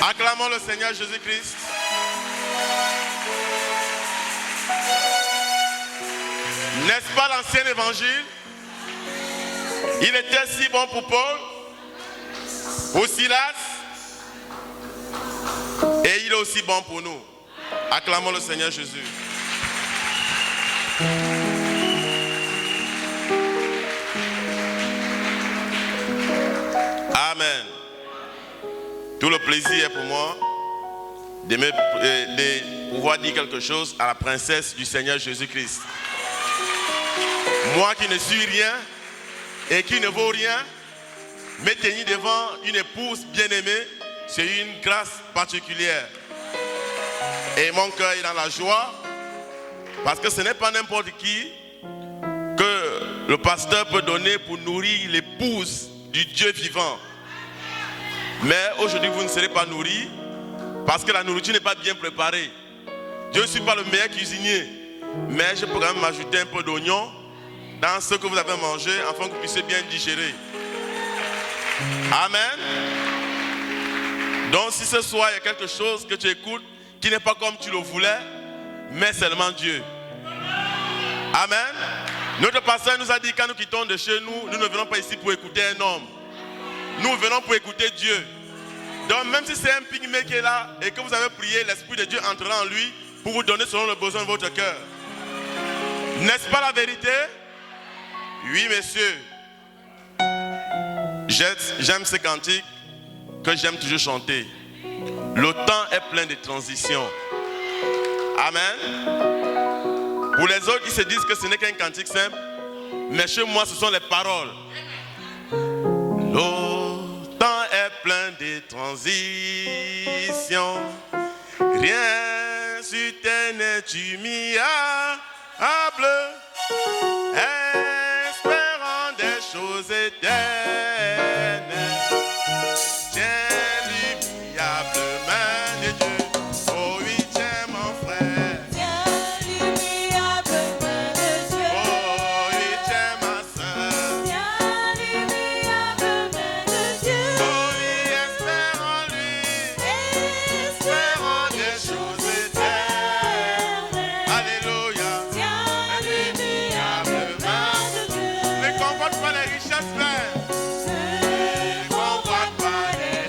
Acclamons le Seigneur Jésus-Christ. N'est-ce pas l'ancien évangile? Il était si bon pour Paul, pour Silas, et il est aussi bon pour nous. Acclamons le Seigneur Jésus. Amen. Tout le plaisir est pour moi de pouvoir dire quelque chose à la princesse du Seigneur Jésus-Christ. Moi qui ne suis rien et qui ne vaux rien, me tenir devant une épouse bien-aimée, c'est une grâce particulière. Et mon cœur est dans la joie, parce que ce n'est pas n'importe qui que le pasteur peut donner pour nourrir l'épouse du Dieu vivant. Mais aujourd'hui, vous ne serez pas nourris, parce que la nourriture n'est pas bien préparée. Je ne suis pas le meilleur cuisinier, mais je peux quand même ajouter un peu d'oignon dans ce que vous avez mangé, afin que vous puissiez bien digérer. Amen. Donc si ce soir il y a quelque chose que tu écoutes qui n'est pas comme tu le voulais, mais seulement Dieu. Amen. Notre pasteur nous a dit, quand nous quittons de chez nous, nous ne venons pas ici pour écouter un homme. Nous venons pour écouter Dieu. Donc même si c'est un pygmée qui est là et que vous avez prié, l'Esprit de Dieu entrera en lui pour vous donner selon le besoin de votre cœur. N'est-ce pas la vérité? Oui, messieurs. J'aime ces cantiques que j'aime toujours chanter. Le temps est plein de transitions. Amen. Pour les autres, ils se disent que ce n'est qu'un cantique simple, mais chez moi, ce sont les paroles. Le temps est plein de transitions. Rien sur terre n'est humiliable. Espérant des choses éternes. Tiens l'humiliable main de Dieu. Oh oui, tiens mon frère. Tiens l'humiliable main de Dieu. Oh oui, tiens ma soeur. Tiens l'humiliable main de Dieu. Oh oui, espère en lui. Espérant des choses éternes. Alléluia. Tiens l'humiliable main de Dieu. Ne convoite pas les richesses vaines. Ne convoite pas les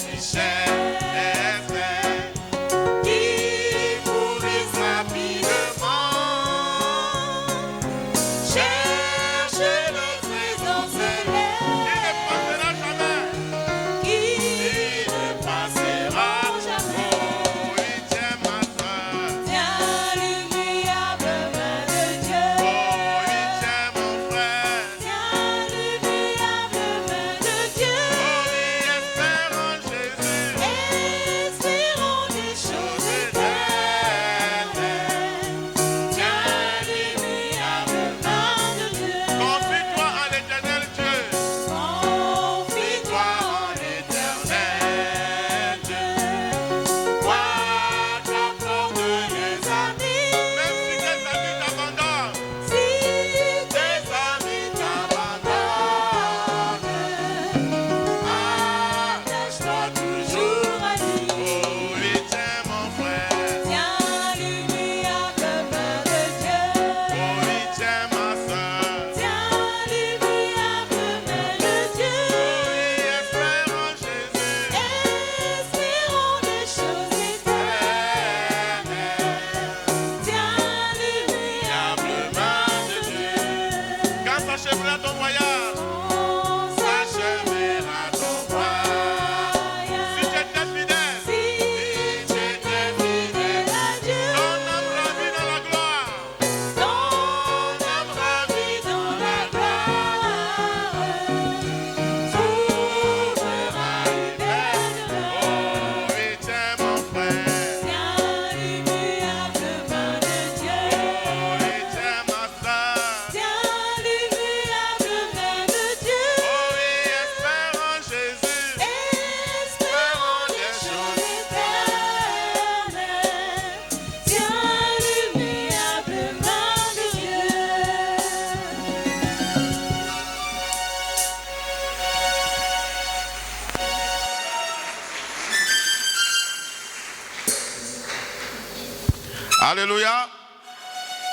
Alléluia.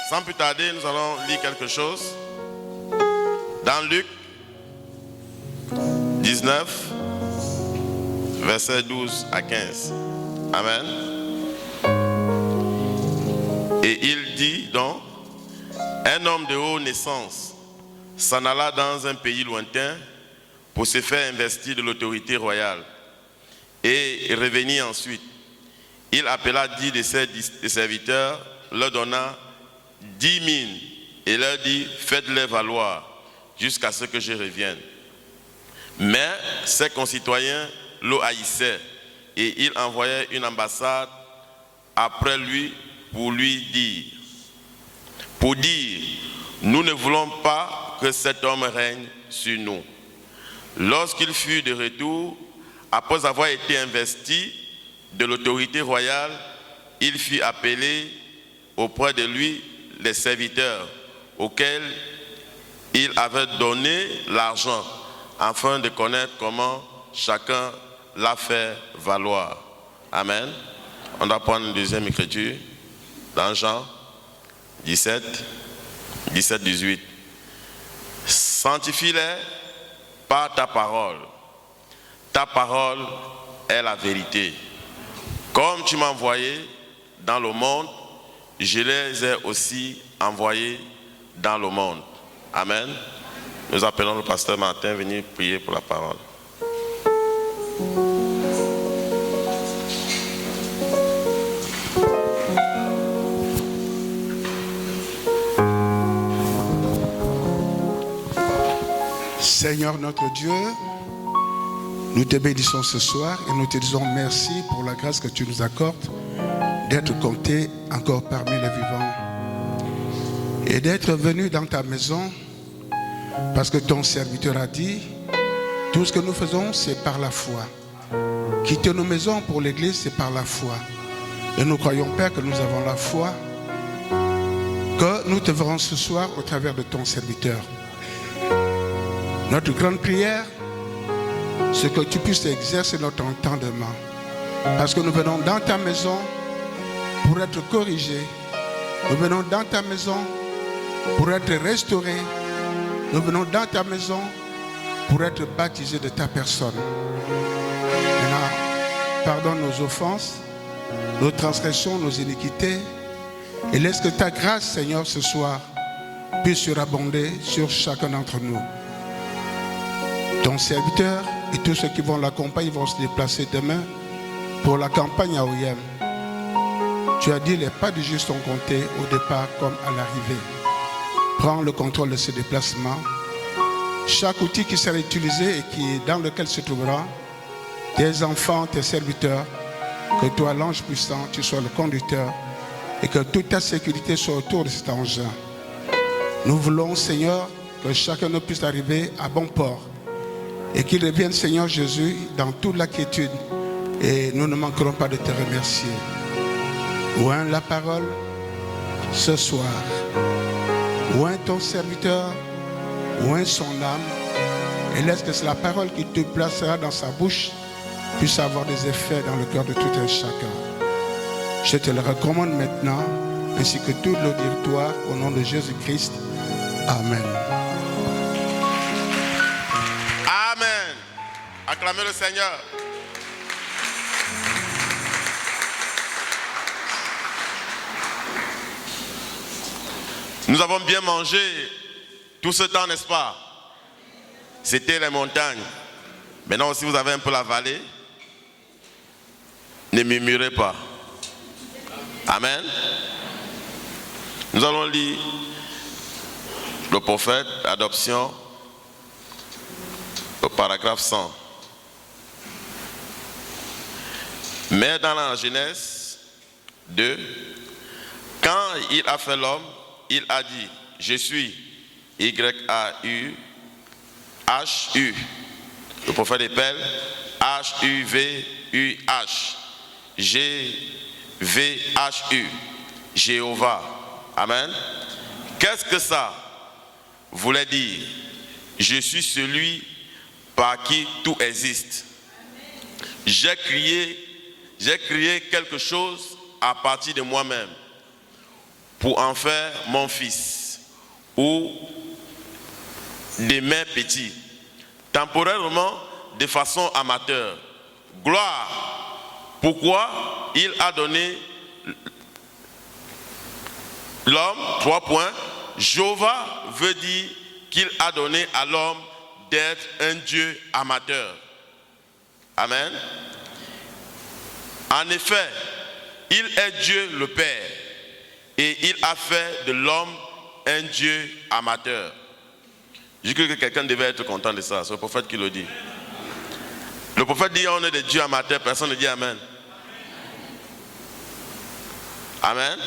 Sans plus tarder, nous allons lire quelque chose. Dans Luc 19, versets 12 à 15. Amen. Et il dit donc, un homme de haute naissance s'en alla dans un pays lointain pour se faire investir de l'autorité royale et revenir ensuite. Il appela 10 de ses serviteurs, leur donna 10 000 et leur dit, faites-les valoir jusqu'à ce que je revienne. Mais ses concitoyens le haïssaient et il envoyait une ambassade après lui pour dire, nous ne voulons pas que cet homme règne sur nous. Lorsqu'il fut de retour, après avoir été investi de l'autorité royale, il fit appeler auprès de lui les serviteurs auxquels il avait donné l'argent afin de connaître comment chacun l'a fait valoir. Amen. On va prendre une deuxième écriture dans Jean 17, 18. Sanctifie-les par ta parole. Ta parole est la vérité. Comme tu m'as envoyé dans le monde, je les ai aussi envoyés dans le monde. Amen. Nous appelons le pasteur Martin à venir prier pour la parole. Seigneur notre Dieu, nous te bénissons ce soir et nous te disons merci pour la grâce que tu nous accordes d'être comptés encore parmi les vivants et d'être venu dans ta maison parce que ton serviteur a dit, tout ce que nous faisons c'est par la foi. Quitter nos maisons pour l'église c'est par la foi. Et nous croyons Père que nous avons la foi que nous te verrons ce soir au travers de ton serviteur. Notre grande prière, c'est que tu puisses exercer notre entendement. Parce que nous venons dans ta maison pour être corrigés. Nous venons dans ta maison pour être restaurés. Nous venons dans ta maison pour être baptisés de ta personne. Maintenant, pardonne nos offenses, nos transgressions, nos iniquités. Et laisse que ta grâce, Seigneur, ce soir, puisse surabonder sur chacun d'entre nous. Ton serviteur et tous ceux qui vont l'accompagner vont se déplacer demain pour la campagne à OIM. Tu as dit les pas du juste sont comptés au départ comme à l'arrivée. Prends le contrôle de ce déplacement. Chaque outil qui sera utilisé et dans lequel se trouvera tes enfants, tes serviteurs, que toi, l'ange puissant, tu sois le conducteur et que toute ta sécurité soit autour de cet engin. Nous voulons, Seigneur, que chacun ne puisse arriver à bon port. Et qu'il revienne, Seigneur Jésus, dans toute la quiétude. Et nous ne manquerons pas de te remercier. Oint la parole ce soir. Oint ton serviteur. Oint son âme. Et laisse que c'est la parole qui te placera dans sa bouche puisse avoir des effets dans le cœur de tout un chacun. Je te le recommande maintenant, ainsi que tout l'auditoire, au nom de Jésus-Christ. Amen. Acclamez le Seigneur. Nous avons bien mangé tout ce temps, n'est-ce pas? C'était les montagnes. Maintenant aussi vous avez un peu la vallée. Ne murmurez pas. Amen. Nous allons lire le prophète, adoption, au paragraphe 100. Mais dans la Genèse 2, quand il a fait l'homme, il a dit, je suis Y-A-U-H-U. Le prophète appelle H-U-V-U-H. G-V-H-U. Jéhovah. Amen. Qu'est-ce que ça voulait dire? Je suis celui par qui tout existe. J'ai créé quelque chose à partir de moi-même. pour en faire mon fils, ou des mains petits, temporairement de façon amateur. Gloire, pourquoi il a donné l'homme, 3 points, Jéhovah veut dire qu'il a donné à l'homme d'être un Dieu amateur. Amen. En effet, il est Dieu le Père et il a fait de l'homme un Dieu amateur. Je crois que quelqu'un devait être content de ça, c'est le prophète qui le dit. Le prophète dit on est des dieux amateurs, personne ne dit Amen. Amen.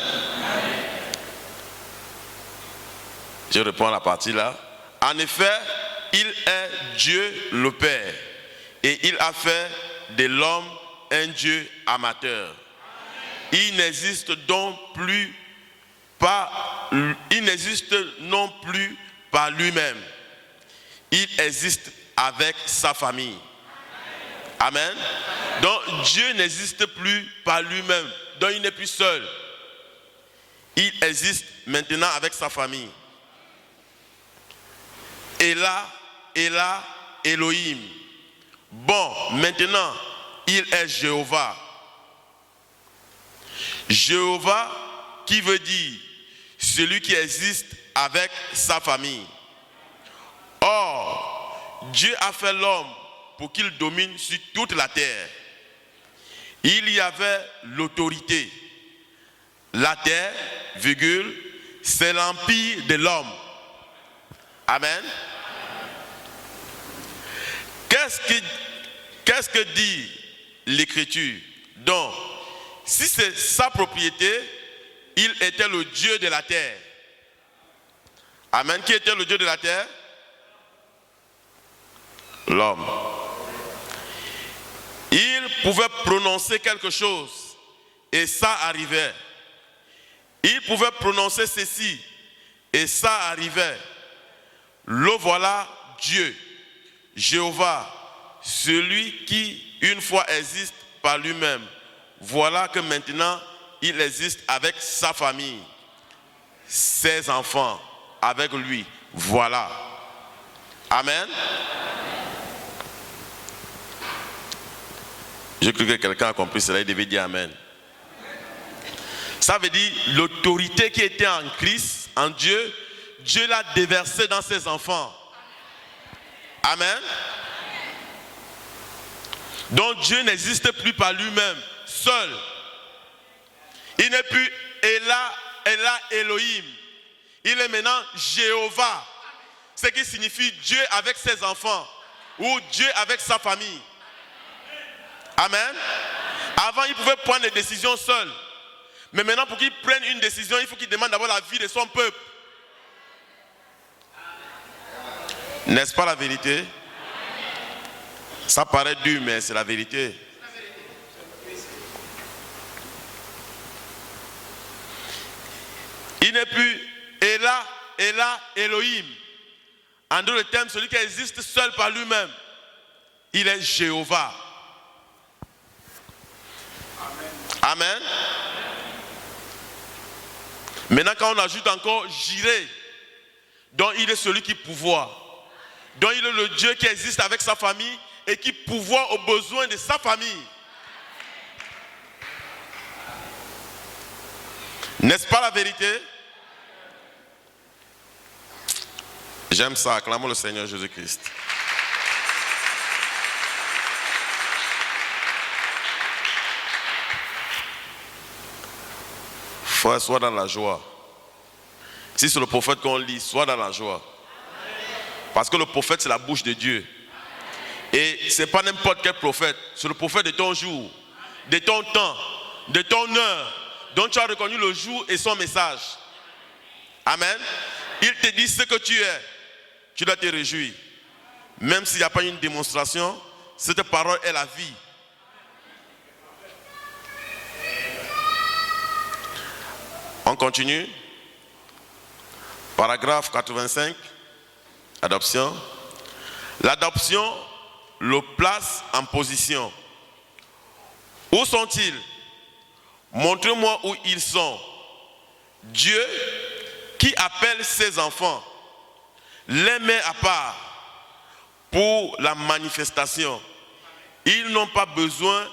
Je réponds à la partie là. En effet, il est Dieu le Père et il a fait de l'homme un Dieu amateur. Il n'existe donc plus pas, il n'existe non plus par lui-même. Il existe avec sa famille. Amen. Donc Dieu n'existe plus par lui-même. Donc il n'est plus seul. Il existe maintenant avec sa famille. Et là, Elohim. Bon, maintenant, il est Jéhovah. Jéhovah qui veut dire celui qui existe avec sa famille. Or, Dieu a fait l'homme pour qu'il domine sur toute la terre. Il y avait l'autorité. La terre, virgule, c'est l'empire de l'homme. Amen. Qu'est-ce que dit l'Écriture? Donc, si c'est sa propriété, il était le Dieu de la terre. Amen. Qui était le Dieu de la terre? L'homme. Il pouvait prononcer quelque chose et ça arrivait. Il pouvait prononcer ceci et ça arrivait. Le voilà Dieu, Jéhovah, celui qui une fois existe par lui-même. Voilà que maintenant il existe avec sa famille, ses enfants, avec lui. Voilà. Amen. Je crois que quelqu'un a compris cela, il devait dire Amen. Ça veut dire l'autorité qui était en Christ, en Dieu, Dieu l'a déversée dans ses enfants. Amen. Donc Dieu n'existe plus par lui-même, seul. Il n'est plus Elah, Elohim. Il est maintenant Jéhovah. Ce qui signifie Dieu avec ses enfants ou Dieu avec sa famille. Amen. Avant, il pouvait prendre des décisions seul. Mais maintenant, pour qu'il prenne une décision, il faut qu'il demande d'abord la vie de son peuple. N'est-ce pas la vérité? Ça paraît dur, mais c'est la vérité. Il n'est plus Elah, Elohim. En d'autres termes, celui qui existe seul par lui-même. Il est Jéhovah. Amen. Maintenant, quand on ajoute encore Jireh, donc il est celui qui pourvoit. Donc il est le Dieu qui existe avec sa famille et qui pourvoit aux besoins de sa famille. N'est-ce pas la vérité? J'aime ça, acclamons le Seigneur Jésus-Christ. Frère, sois dans la joie. Si c'est le prophète qu'on lit, sois dans la joie. Parce que le prophète, c'est la bouche de Dieu. Et ce n'est pas n'importe quel prophète. C'est le prophète de ton jour, de ton temps, de ton heure, dont tu as reconnu le jour et son message. Amen. Il te dit ce que tu es. Tu dois te réjouir. Même s'il n'y a pas une démonstration, cette parole est la vie. On continue. Paragraphe 85. Adoption. L'adoption le place en position. Où sont-ils? Montrez-moi où ils sont. Dieu qui appelle ses enfants, les met à part pour la manifestation. Ils n'ont pas besoin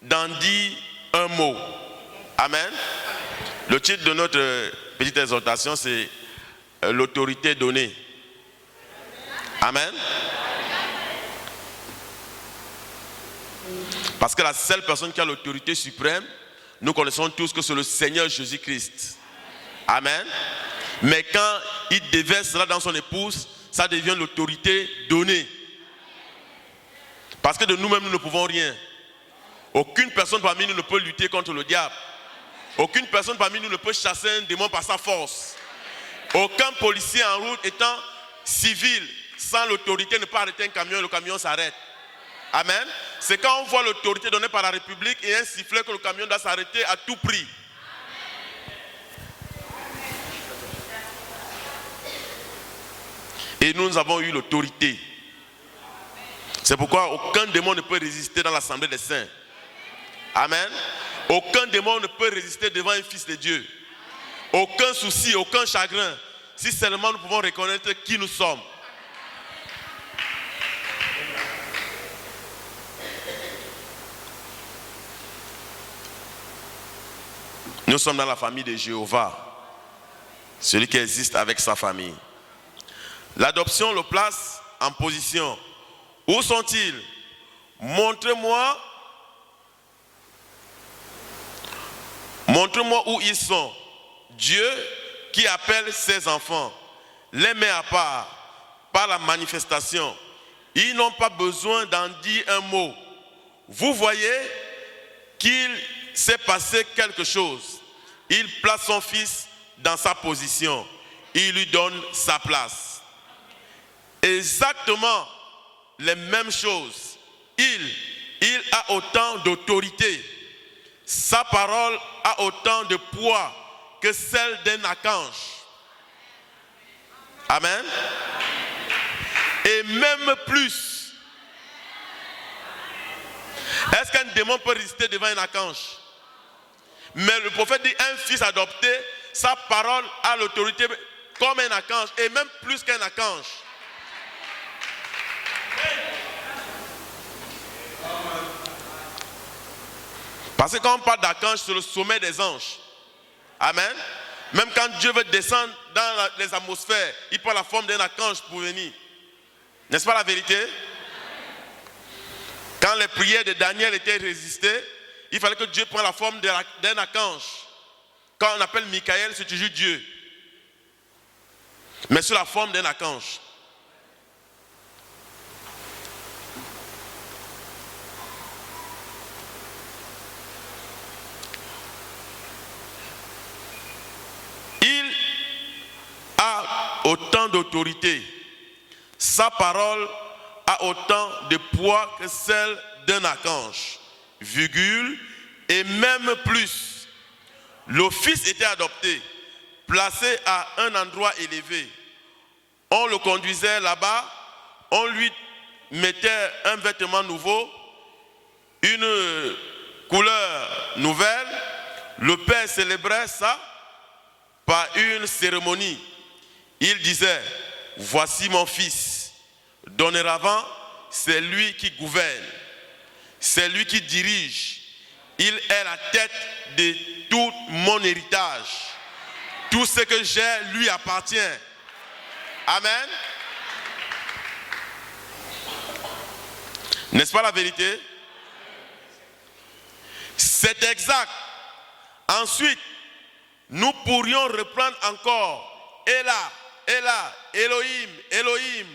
d'en dire un mot. Amen. Le titre de notre petite exhortation, c'est l'autorité donnée. Amen. Parce que la seule personne qui a l'autorité suprême, nous connaissons tous que c'est le Seigneur Jésus-Christ. Amen. Mais quand il déverse cela dans son épouse, ça devient l'autorité donnée. Parce que de nous-mêmes, nous ne pouvons rien. Aucune personne parmi nous ne peut lutter contre le diable. Aucune personne parmi nous ne peut chasser un démon par sa force. Aucun policier en route étant civil, sans l'autorité, ne peut arrêter un camion et le camion s'arrête. Amen. C'est quand on voit l'autorité donnée par la République et un sifflet que le camion doit s'arrêter à tout prix. Et nous avons eu l'autorité. C'est pourquoi aucun démon ne peut résister dans l'assemblée des saints. Amen. Aucun démon ne peut résister devant un fils de Dieu. Aucun souci, aucun chagrin. Si seulement nous pouvons reconnaître qui nous sommes. Nous sommes dans la famille de Jéhovah. Celui qui existe avec sa famille. L'adoption le place en position. Où sont-ils? Montrez-moi où ils sont. Dieu qui appelle ses enfants, les met à part par la manifestation. Ils n'ont pas besoin d'en dire un mot. Vous voyez qu'il s'est passé quelque chose. Il place son fils dans sa position. Il lui donne sa place. Exactement les mêmes choses. Il a autant d'autorité. Sa parole a autant de poids que celle d'un archange. Amen. Et même plus. Est-ce qu'un démon peut résister devant un archange? Mais le prophète dit, un fils adopté, sa parole a l'autorité comme un archange et même plus qu'un archange. Parce que quand on parle d'archange, c'est le sommet des anges. Amen. Même quand Dieu veut descendre dans les atmosphères, il prend la forme d'un archange pour venir. N'est-ce pas la vérité? Quand les prières de Daniel étaient résistées, il fallait que Dieu prenne la forme d'un archange. Quand on appelle Michael, c'est toujours Dieu. Mais sous la forme d'un archange. Il a autant d'autorité. Sa parole a autant de poids que celle d'un archange. Virgule, et même plus. Le fils était adopté, placé à un endroit élevé. On le conduisait là-bas, on lui mettait un vêtement nouveau, une couleur nouvelle. Le père célébrait ça par une cérémonie. Il disait, voici mon fils. Dorénavant, c'est lui qui gouverne. C'est lui qui dirige. Il est la tête de tout mon héritage. Tout ce que j'ai lui appartient. Amen. N'est-ce pas la vérité? C'est exact. Ensuite, nous pourrions reprendre encore. Ella, Elohim, Elohim.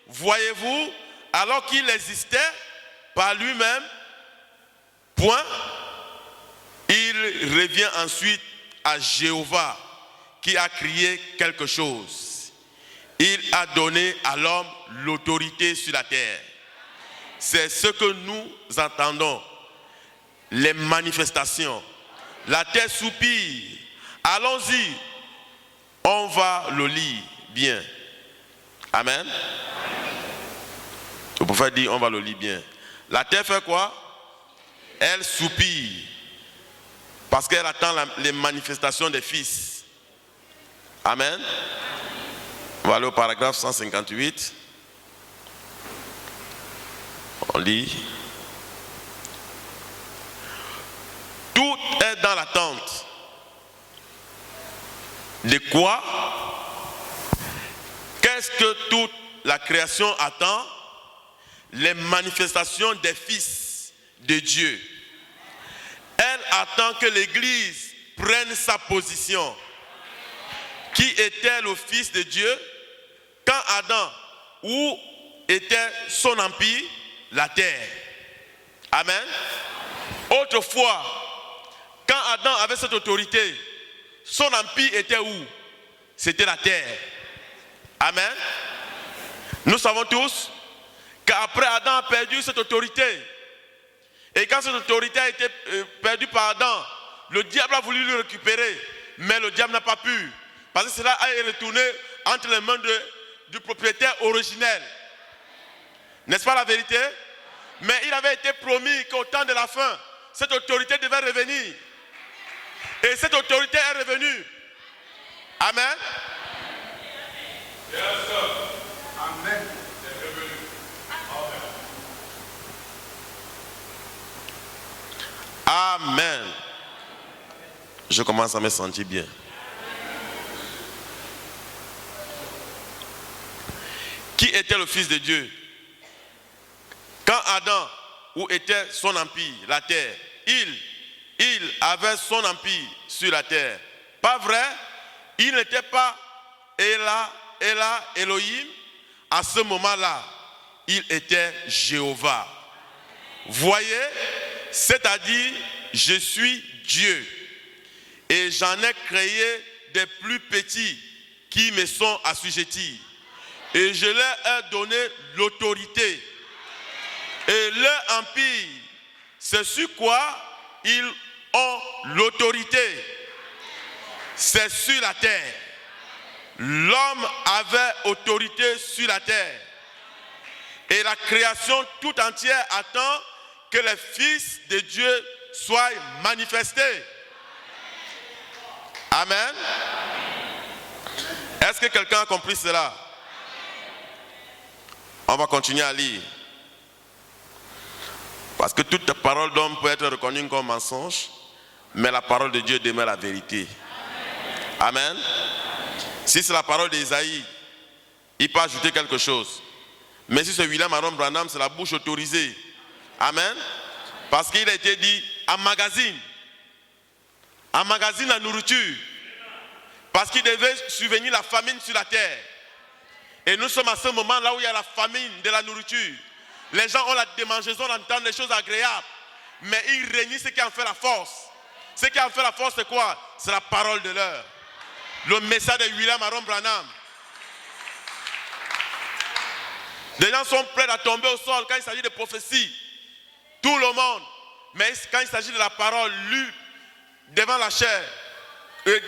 Voyez-vous, alors qu'il existait par lui-même, point, il revient ensuite à Jéhovah qui a créé quelque chose. Il a donné à l'homme l'autorité sur la terre. C'est ce que nous entendons. Les manifestations. La terre soupire. Allons-y. On va le lire bien. Amen. Le prophète dit, on va le lire bien. La terre fait quoi? Elle soupire. Parce qu'elle attend les manifestations des fils. Amen. On va aller au paragraphe 158. On lit. Tout est dans l'attente. De quoi? Qu'est-ce que toute la création attend? Les manifestations des fils de Dieu. Elle attend que l'Église prenne sa position. Qui était le Fils de Dieu? Quand Adam, où était son empire? La terre. Amen. Autrefois, quand Adam avait cette autorité, son empire était où? C'était la terre. Amen. Nous savons tous qu'après Adam a perdu cette autorité. Et quand cette autorité a été perdue par Adam, le diable a voulu le récupérer, mais le diable n'a pas pu. Parce que cela a retourné entre les mains du propriétaire originel. N'est-ce pas la vérité? Mais il avait été promis qu'au temps de la fin, cette autorité devait revenir. Et cette autorité est revenue. Amen. Yes, Amen. Amen. Je commence à me sentir bien. Qui était le Fils de Dieu? Quand Adam, où était son empire, la terre, il avait son empire sur la terre. Pas vrai? Il n'était pas Elohim. À ce moment-là, il était Jéhovah. Voyez? C'est-à-dire, je suis Dieu. Et j'en ai créé des plus petits qui me sont assujettis. Et je leur ai donné l'autorité. Et leur empire, c'est sur quoi ils ont l'autorité. C'est sur la terre. L'homme avait autorité sur la terre. Et la création tout entière attend que les fils de Dieu soient manifestés. Amen. Est-ce que quelqu'un a compris cela? On va continuer à lire. Parce que toute parole d'homme peut être reconnue comme mensonge, mais la parole de Dieu demeure la vérité. Amen. Si c'est la parole d'Ésaïe, il peut ajouter quelque chose. Mais si c'est William Aaron Branham, c'est la bouche autorisée. Amen. Parce qu'il a été dit, emmagasine la nourriture. Parce qu'il devait survenir la famine sur la terre. Et nous sommes à ce moment là où il y a la famine de la nourriture. Les gens ont la démangeaison d'entendre des choses agréables. Mais ils réunissent ce qui en fait la force. Ce qui en fait la force, c'est quoi? C'est la parole de l'heure. Le message de William Aaron Branham. Les gens sont prêts à tomber au sol quand il s'agit de prophétie. Tout le monde. Mais quand il s'agit de la parole lue devant la chair,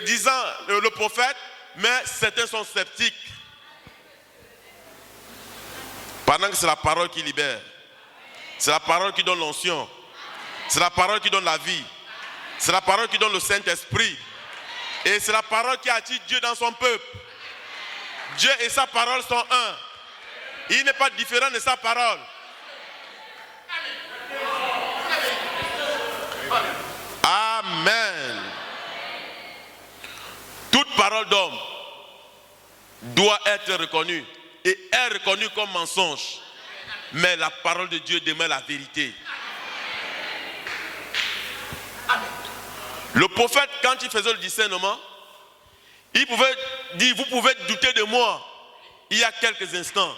disant le prophète, mais certains sont sceptiques. Pendant que c'est la parole qui libère. C'est la parole qui donne l'onction. C'est la parole qui donne la vie. C'est la parole qui donne le Saint-Esprit. Et c'est la parole qui attire Dieu dans son peuple. Dieu et sa parole sont un. Il n'est pas différent de sa parole. Amen. Toute parole d'homme doit être reconnue et est reconnue comme mensonge. Mais la parole de Dieu demeure la vérité. Le prophète, quand il faisait le discernement, il pouvait dire, vous pouvez douter de moi il y a quelques instants,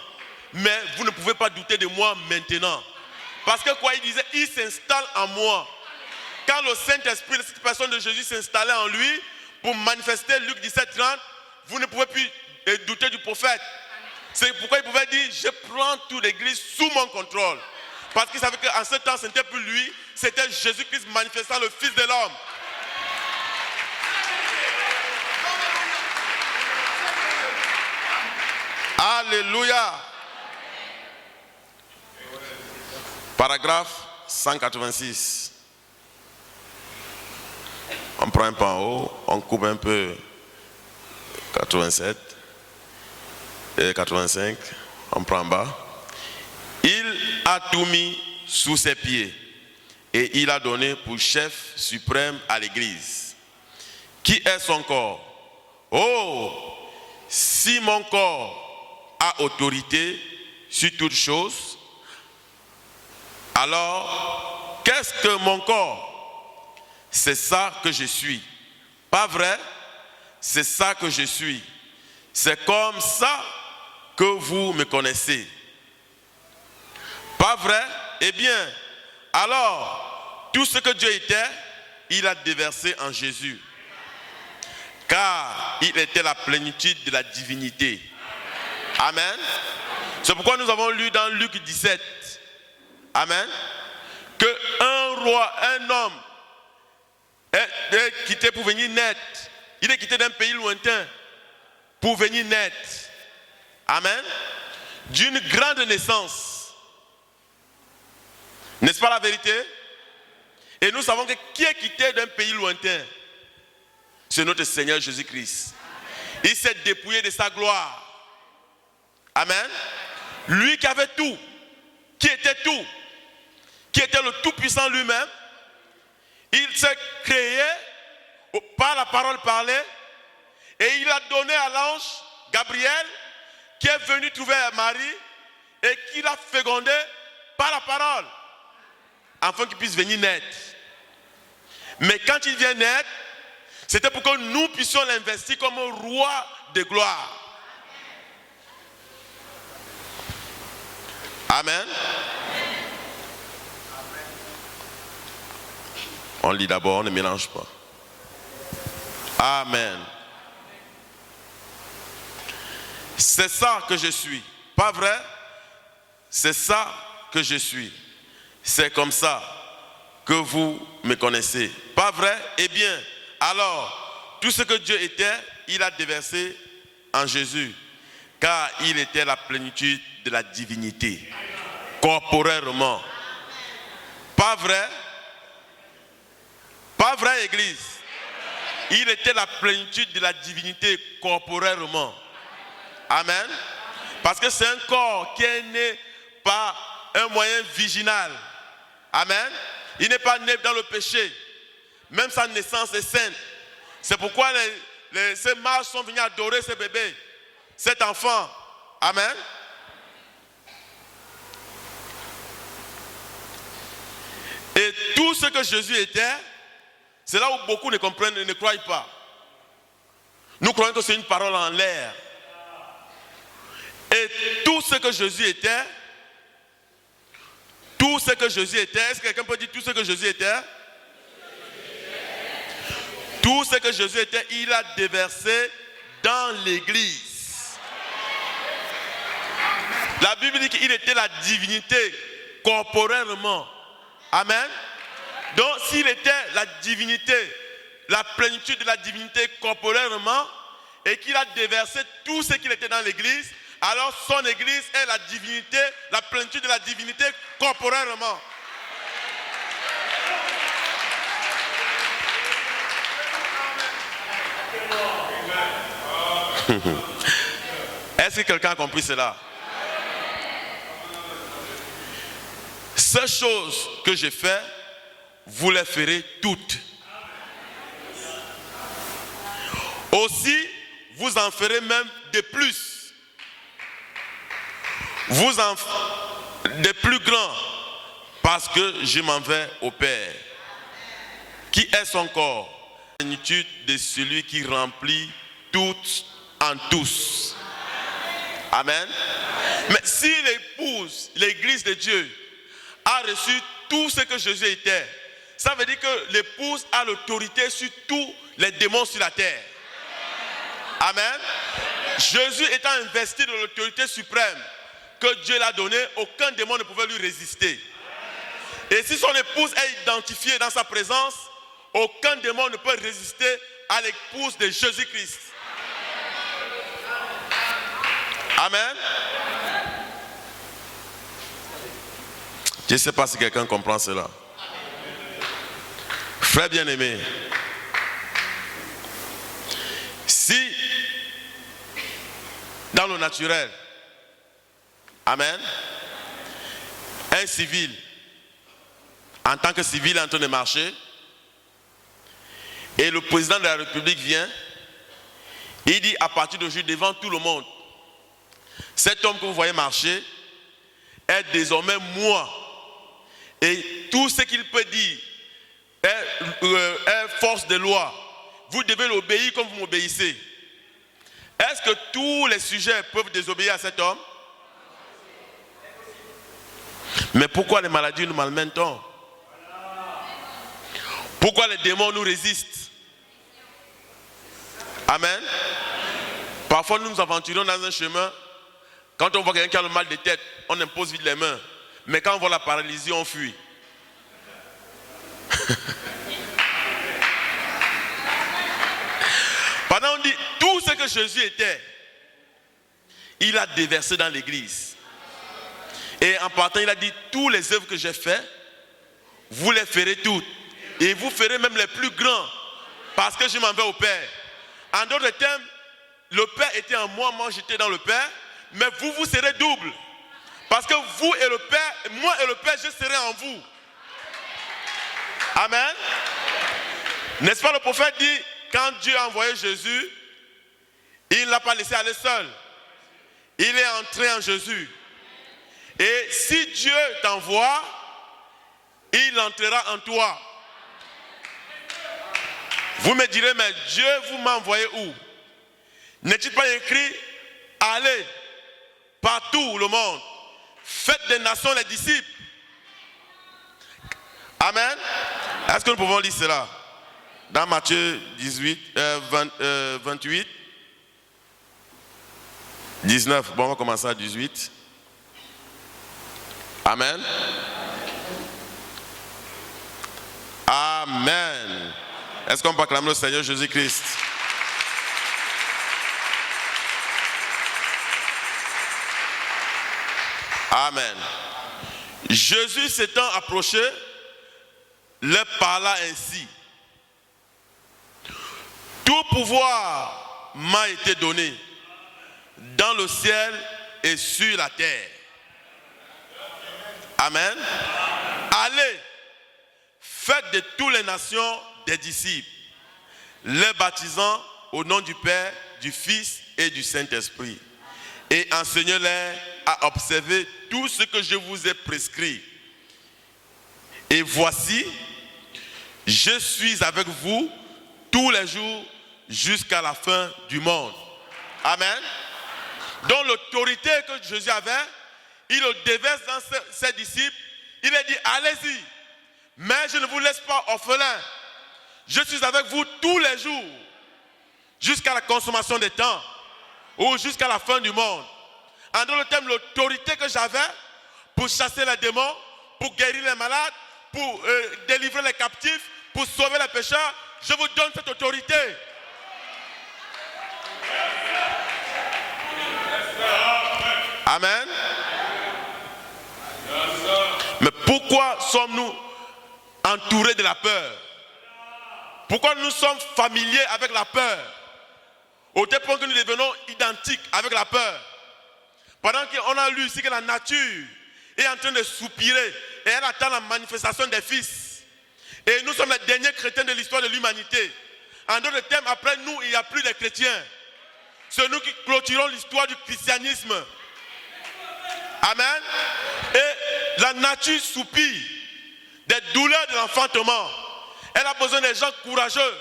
mais vous ne pouvez pas douter de moi maintenant. Parce que quoi, il disait, il s'installe en moi. Quand le Saint-Esprit, cette personne de Jésus s'installait en lui, pour manifester Luc 17:30, vous ne pouvez plus douter du prophète. C'est pourquoi il pouvait dire, je prends toute l'église sous mon contrôle. Parce qu'il savait qu'en ce temps, ce n'était plus lui, c'était Jésus-Christ manifestant le Fils de l'homme. Alléluia. Paragraphe 186. On prend un peu en haut, on coupe un peu 87 et 85, on prend en bas. Il a tout mis sous ses pieds et il a donné pour chef suprême à l'Église, qui est son corps. Oh, si mon corps a autorité sur toutes choses, alors qu'est-ce que mon corps? C'est ça que je suis. Pas vrai? C'est ça que je suis. C'est comme ça que vous me connaissez. Pas vrai? Eh bien, alors, tout ce que Dieu était, il a déversé en Jésus. Car il était la plénitude de la divinité. Amen. C'est pourquoi nous avons lu dans Luc 17. Amen. Que un roi, un homme, est quitté pour venir naître. Il est quitté d'un pays lointain pour venir naître. Amen. D'une grande naissance. N'est-ce pas la vérité? Et nous savons que qui est quitté d'un pays lointain? C'est notre Seigneur Jésus-Christ. Il s'est dépouillé de sa gloire. Amen. Lui qui avait tout, qui était tout, qui était le Tout-Puissant lui-même, il s'est créé par la parole parlée et il a donné à l'ange Gabriel qui est venu trouver Marie et qui l'a fécondé par la parole afin qu'il puisse venir naître. Mais quand il vient naître, c'était pour que nous puissions l'investir comme un roi de gloire. Amen. On lit d'abord, on ne mélange pas. Amen. C'est ça que je suis. Pas vrai? C'est ça que je suis. C'est comme ça que vous me connaissez. Pas vrai? Eh bien, alors, tout ce que Dieu était, il a déversé en Jésus. Car il était la plénitude de la divinité. Corporellement. Pas vrai? Pas vrai, Église? Il était la plénitude de la divinité corporellement. Amen. Parce que c'est un corps qui est né par un moyen virginal. Amen. Il n'est pas né dans le péché. Même sa naissance est sainte. C'est pourquoi ces mages sont venus adorer ce bébé, cet enfant. Amen. Et tout ce que Jésus était, c'est là où beaucoup ne comprennent et ne croient pas. Nous croyons que c'est une parole en l'air. Et tout ce que Jésus était, est-ce que quelqu'un peut dire tout ce que Jésus était? Tout ce que Jésus était, il a déversé dans l'église. La Bible dit qu'il était la divinité corporellement. Amen. Donc s'il était la divinité, la plénitude de la divinité corporellement, et qu'il a déversé tout ce qu'il était dans l'église, alors son église est la divinité, la plénitude de la divinité corporellement. Est-ce que quelqu'un a compris cela? Ces choses que j'ai faites, vous les ferez toutes. Aussi, vous en ferez même de plus. Vous en de plus grands, parce que je m'en vais au Père, qui est son corps, la plénitude de celui qui remplit tout en tous. Amen. Mais si l'épouse, l'église de Dieu, a reçu tout ce que Jésus était, ça veut dire que l'épouse a l'autorité sur tous les démons sur la terre. Amen. Jésus étant investi de l'autorité suprême que Dieu l'a donnée, aucun démon ne pouvait lui résister. Et si son épouse est identifiée dans sa présence, aucun démon ne peut résister à l'épouse de Jésus-Christ. Amen. Je ne sais pas si quelqu'un comprend cela. Frère bien-aimé, dans le naturel. Amen. Un civil, en tant que civil, est en train de marcher. Et le président de la République vient. Il dit à partir d'aujourd'hui devant tout le monde, cet homme que vous voyez marcher est désormais moi. Et tout ce qu'il peut dire est force de loi. Vous devez l'obéir comme vous m'obéissez. Est-ce que tous les sujets peuvent désobéir à cet homme? Mais pourquoi les maladies nous malmènent-elles? Pourquoi les démons nous résistent? Amen. Parfois nous nous aventurons dans un chemin. Quand on voit quelqu'un qui a le mal de tête, on impose vite les mains. Mais quand on voit la paralysie, on fuit. Pendant on dit tout ce que Jésus était, il a déversé dans l'église. Et en partant, il a dit tous les œuvres que j'ai faites, vous les ferez toutes. Et vous ferez même les plus grands. Parce que je m'en vais au Père. En d'autres termes, le Père était en moi, moi j'étais dans le Père. Mais vous, vous serez double. Parce que vous et le Père, moi et le Père, je serai en vous. Amen. N'est-ce pas le prophète dit, quand Dieu a envoyé Jésus, il ne l'a pas laissé aller seul. Il est entré en Jésus. Et si Dieu t'envoie, il entrera en toi. Vous me direz, mais Dieu vous m'a envoyé où? N'est-il pas écrit, allez partout le monde, faites des nations les disciples. Amen. Est-ce que nous pouvons lire cela? Dans Matthieu 28, 19. Bon, on va commencer à 18. Amen. Amen. Est-ce qu'on peut acclamer le Seigneur Jésus-Christ? Amen. Jésus s'étant approché, leur parla ainsi. Tout pouvoir m'a été donné dans le ciel et sur la terre. Amen. Allez, faites de toutes les nations des disciples, les baptisant au nom du Père, du Fils et du Saint-Esprit. Et enseignez-les à observer tout ce que je vous ai prescrit. Et voici, je suis avec vous tous les jours jusqu'à la fin du monde. Amen. Donc l'autorité que Jésus avait, il le déverse dans ses disciples. Il a dit, allez-y, mais je ne vous laisse pas orphelins. Je suis avec vous tous les jours, jusqu'à la consommation des temps, ou jusqu'à la fin du monde. En d'autres termes, l'autorité que j'avais pour chasser les démons, pour guérir les malades, pour délivrer les captifs, pour sauver les pécheurs, je vous donne cette autorité. Amen. Mais pourquoi sommes-nous entourés de la peur? Pourquoi nous sommes familiers avec la peur? Au tel point que nous devenons identiques avec la peur. Pendant qu'on a lu ici que la nature est en train de soupirer et elle attend la manifestation des fils. Et nous sommes les derniers chrétiens de l'histoire de l'humanité. En d'autres termes, après nous, il n'y a plus de chrétiens. C'est nous qui clôturons l'histoire du christianisme. Amen. Et la nature soupire des douleurs de l'enfantement. Elle a besoin des gens courageux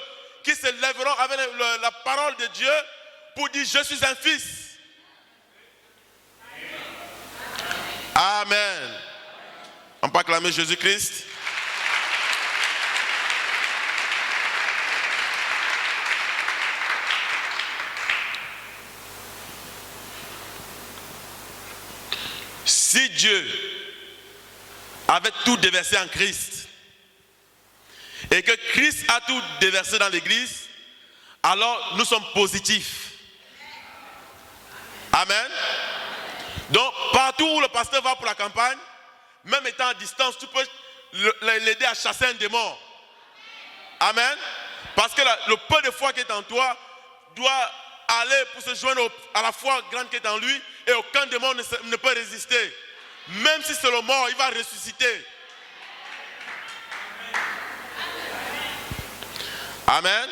qui se lèveront avec la parole de Dieu pour dire je suis un fils. Amen. On peut acclamer Jésus-Christ. Si Dieu avait tout déversé en Christ et que Christ a tout déversé dans l'église, alors nous sommes positifs. Amen. Donc partout où le pasteur va pour la campagne, même étant à distance, tu peux l'aider à chasser un démon. Amen. Parce que le peu de foi qui est en toi doit aller pour se joindre à la foi grande qui est en lui et aucun démon ne peut résister. Même si c'est le mort, il va ressusciter. Amen.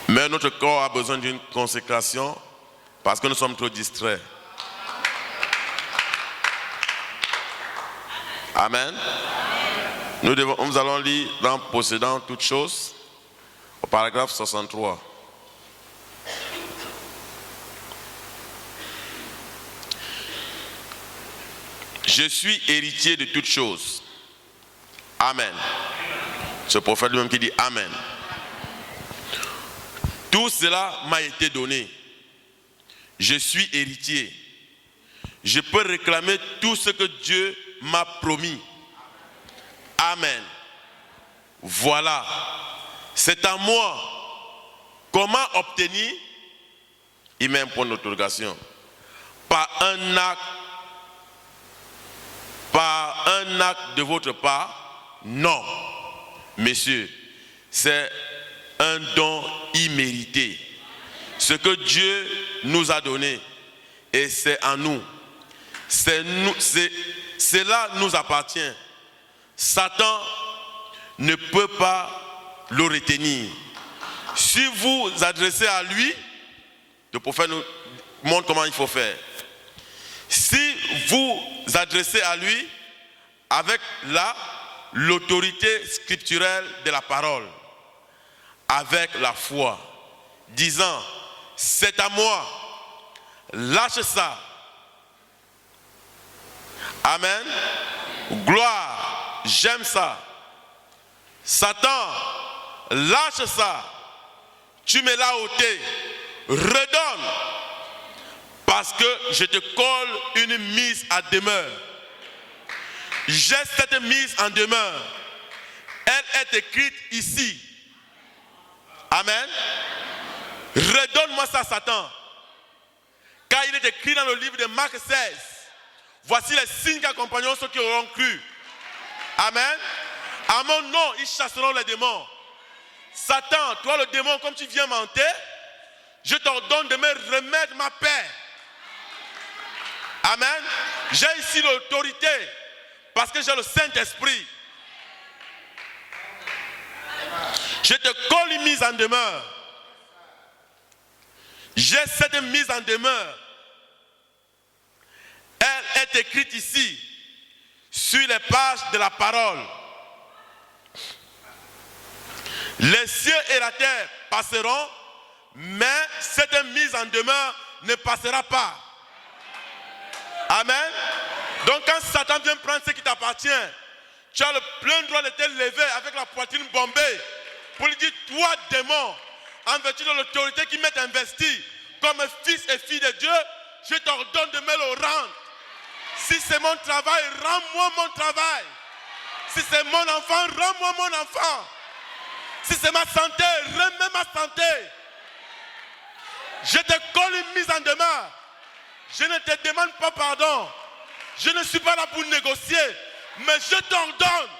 Mais notre corps a besoin d'une consécration parce que nous sommes trop distraits. Amen. Nous allons lire dans Possédant toutes choses, au paragraphe 63. Je suis héritier de toutes choses. Amen. C'est le prophète lui-même qui dit Amen. Tout cela m'a été donné. Je suis héritier. Je peux réclamer tout ce que Dieu m'a promis. Amen. Voilà. C'est à moi. Comment obtenir? Il met un point d'interrogation. Par un acte de votre part? Non. Messieurs, c'est un don immérité. Ce que Dieu nous a donné, et c'est à nous. Cela nous appartient. Satan ne peut pas le retenir. Si vous vous adressez à lui, le prophète nous montre comment il faut faire. Si vous vous adressez à lui avec l'autorité scripturelle de la parole, avec la foi, disant, c'est à moi, lâche ça. Amen. Gloire, j'aime ça. Satan, lâche ça. Tu me l'as ôté. Redonne. Parce que je te colle une mise à demeure. J'ai cette mise en demeure. Elle est écrite ici. Amen. Redonne-moi ça, Satan. Car il est écrit dans le livre de Marc 16. Voici les signes qui accompagneront ceux qui auront cru. Amen. À mon nom, ils chasseront les démons. Satan, toi le démon, comme tu viens m'hanter, je t'ordonne de me remettre ma paix. Amen. J'ai ici l'autorité parce que j'ai le Saint-Esprit. Je te colle une mise en demeure. J'ai cette mise en demeure. Elle est écrite ici, sur les pages de la parole. Les cieux et la terre passeront, mais cette mise en demeure ne passera pas. Amen. Donc quand Satan vient prendre ce qui t'appartient, tu as le plein droit de te lever avec la poitrine bombée pour lui dire, toi démon, en vertu de l'autorité qui m'est investie comme fils et fille de Dieu, je t'ordonne de me le rendre. Si c'est mon travail, rends-moi mon travail. Si c'est mon enfant, rends-moi mon enfant. Si c'est ma santé, remets ma santé. Je te colle une mise en demeure. Je ne te demande pas pardon. Je ne suis pas là pour négocier, mais je t'ordonne.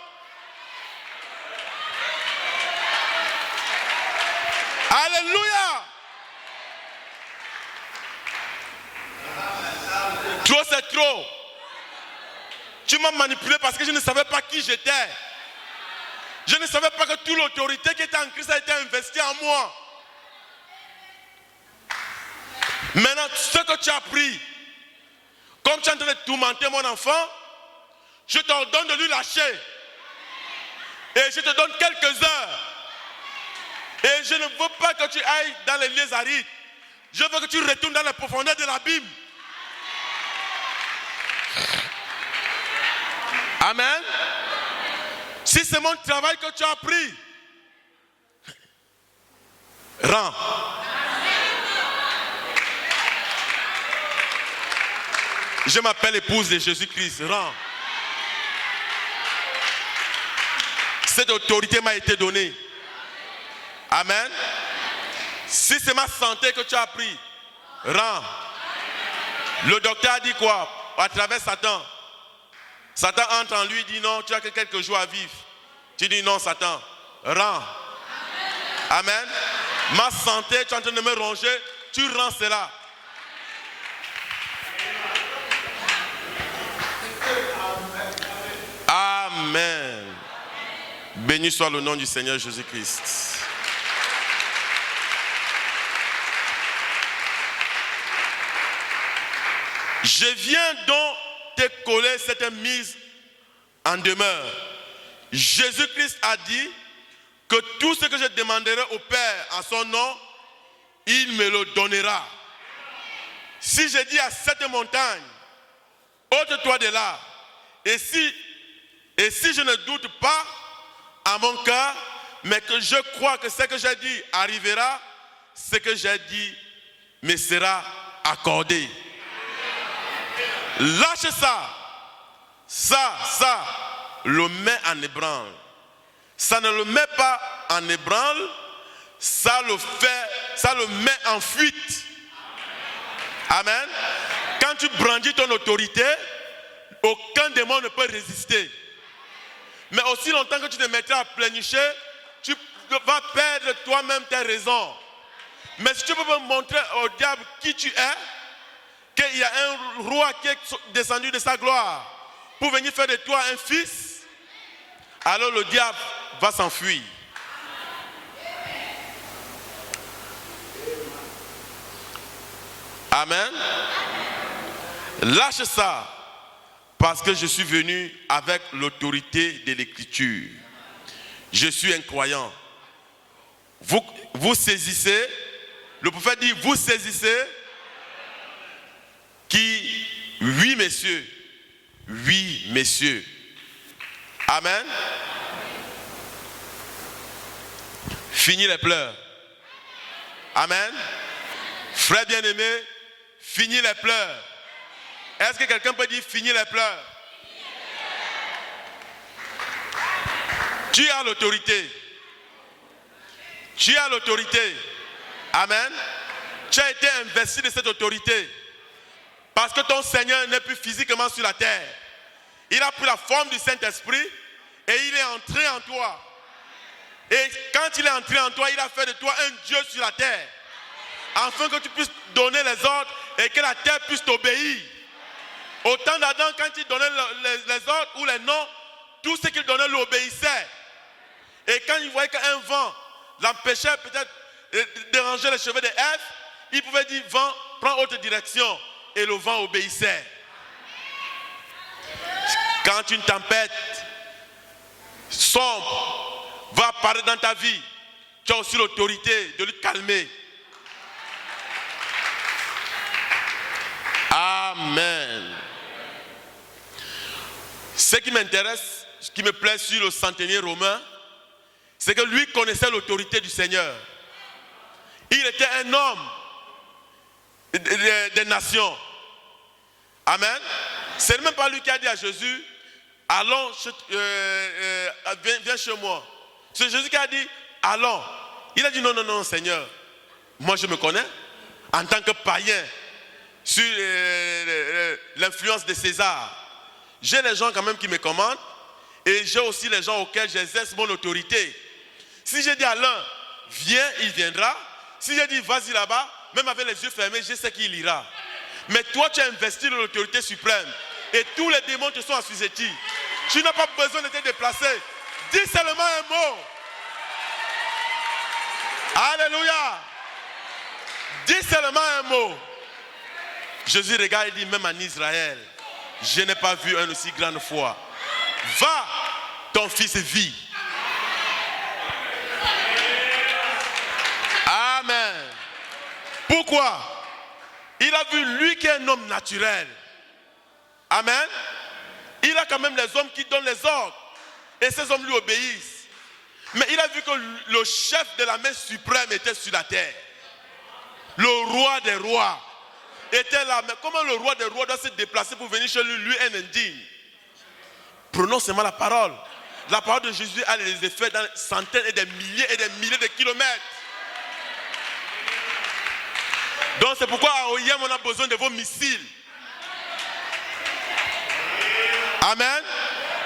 Alléluia. Trop c'est trop. Tu m'as manipulé parce que je ne savais pas qui j'étais. Je ne savais pas que toute l'autorité qui était en Christ a été investie en moi. Maintenant, ce que tu as pris, comme tu es en train de tourmenter mon enfant, je t'ordonne de lui lâcher. Et je te donne quelques heures. Et je ne veux pas que tu ailles dans les lieux arides. Je veux que tu retournes dans les profondeurs de l'abîme. Amen. Si c'est mon travail que tu as pris, rends. Je m'appelle épouse de Jésus-Christ, rends. Cette autorité m'a été donnée. Amen. Si c'est ma santé que tu as pris, rends. Le docteur a dit quoi? À travers Satan. Satan entre en lui et dit non, tu as que quelques jours à vivre. Tu dis non, Satan, rends. Amen. Ma santé, tu es en train de me ronger, tu rends cela. Amen. Béni soit le nom du Seigneur Jésus-Christ. Je viens donc te coller cette mise en demeure. Jésus-Christ a dit que tout ce que je demanderai au Père en son nom, il me le donnera. Si je dis à cette montagne, ôte-toi de là, et si je ne doute pas à mon cœur, mais que je crois que ce que j'ai dit arrivera, ce que j'ai dit me sera accordé. Lâche ça le met en ébranle. Ça ne le met pas en ébranle, ça le met en fuite. Amen. Quand tu brandis ton autorité, aucun démon ne peut résister. Mais aussi longtemps que tu te mettras à pleurnicher, tu vas perdre toi-même tes raisons. Mais si tu peux montrer au diable qui tu es, qu'il y a un roi qui est descendu de sa gloire pour venir faire de toi un fils, alors le diable va s'enfuir. Amen. Lâche ça, parce que je suis venu avec l'autorité de l'écriture. Je suis un croyant. Vous saisissez, le prophète dit, vous saisissez, qui, oui messieurs, oui messieurs. Amen. Fini les pleurs. Amen. Frère bien-aimé, fini les pleurs. Est-ce que quelqu'un peut dire fini les pleurs? Tu as l'autorité. Tu as l'autorité. Amen. Tu as été investi de cette autorité. Parce que ton Seigneur n'est plus physiquement sur la terre. Il a pris la forme du Saint-Esprit et il est entré en toi. Et quand il est entré en toi, il a fait de toi un Dieu sur la terre. Afin que tu puisses donner les ordres et que la terre puisse t'obéir. Au temps d'Adam, quand il donnait les ordres ou les noms, tout ce qu'il donnait l'obéissait. Et quand il voyait qu'un vent l'empêchait peut-être de déranger les cheveux de Ève, il pouvait dire, vent, prends autre direction. Et le vent obéissait. Quand une tempête sombre va apparaître dans ta vie, tu as aussi l'autorité de le calmer. Amen. Ce qui m'intéresse, ce qui me plaît sur le centenier romain, c'est que lui connaissait l'autorité du Seigneur. Il était un homme des nations. Amen. C'est même pas lui qui a dit à Jésus, allons, viens chez moi. C'est Jésus qui a dit, allons. Il a dit, non, Seigneur. Moi, je me connais en tant que païen sur l'influence de César. J'ai les gens quand même qui me commandent et j'ai aussi les gens auxquels j'exerce mon autorité. Si j'ai dit à l'un, viens, il viendra. Si j'ai dit, vas-y là-bas, même avec les yeux fermés, je sais qu'il ira. Mais toi, tu as investi dans l'autorité suprême. Et tous les démons te sont assujettis. Tu n'as pas besoin de te déplacer. Dis seulement un mot. Alléluia. Dis seulement un mot. Jésus regarde et dit, même en Israël, je n'ai pas vu un aussi grande foi. Va, ton fils vit. Amen. Pourquoi? Il a vu lui qui est un homme naturel. Amen. Il a quand même les hommes qui donnent les ordres. Et ces hommes lui obéissent. Mais il a vu que le chef de la main suprême était sur la terre. Le roi des rois était là. Mais comment le roi des rois doit se déplacer pour venir chez lui? Lui est indigne. Prononce seulement la parole. La parole de Jésus a des effets dans centaines et des milliers de kilomètres. Donc c'est pourquoi à Oyem on a besoin de vos missiles. Amen.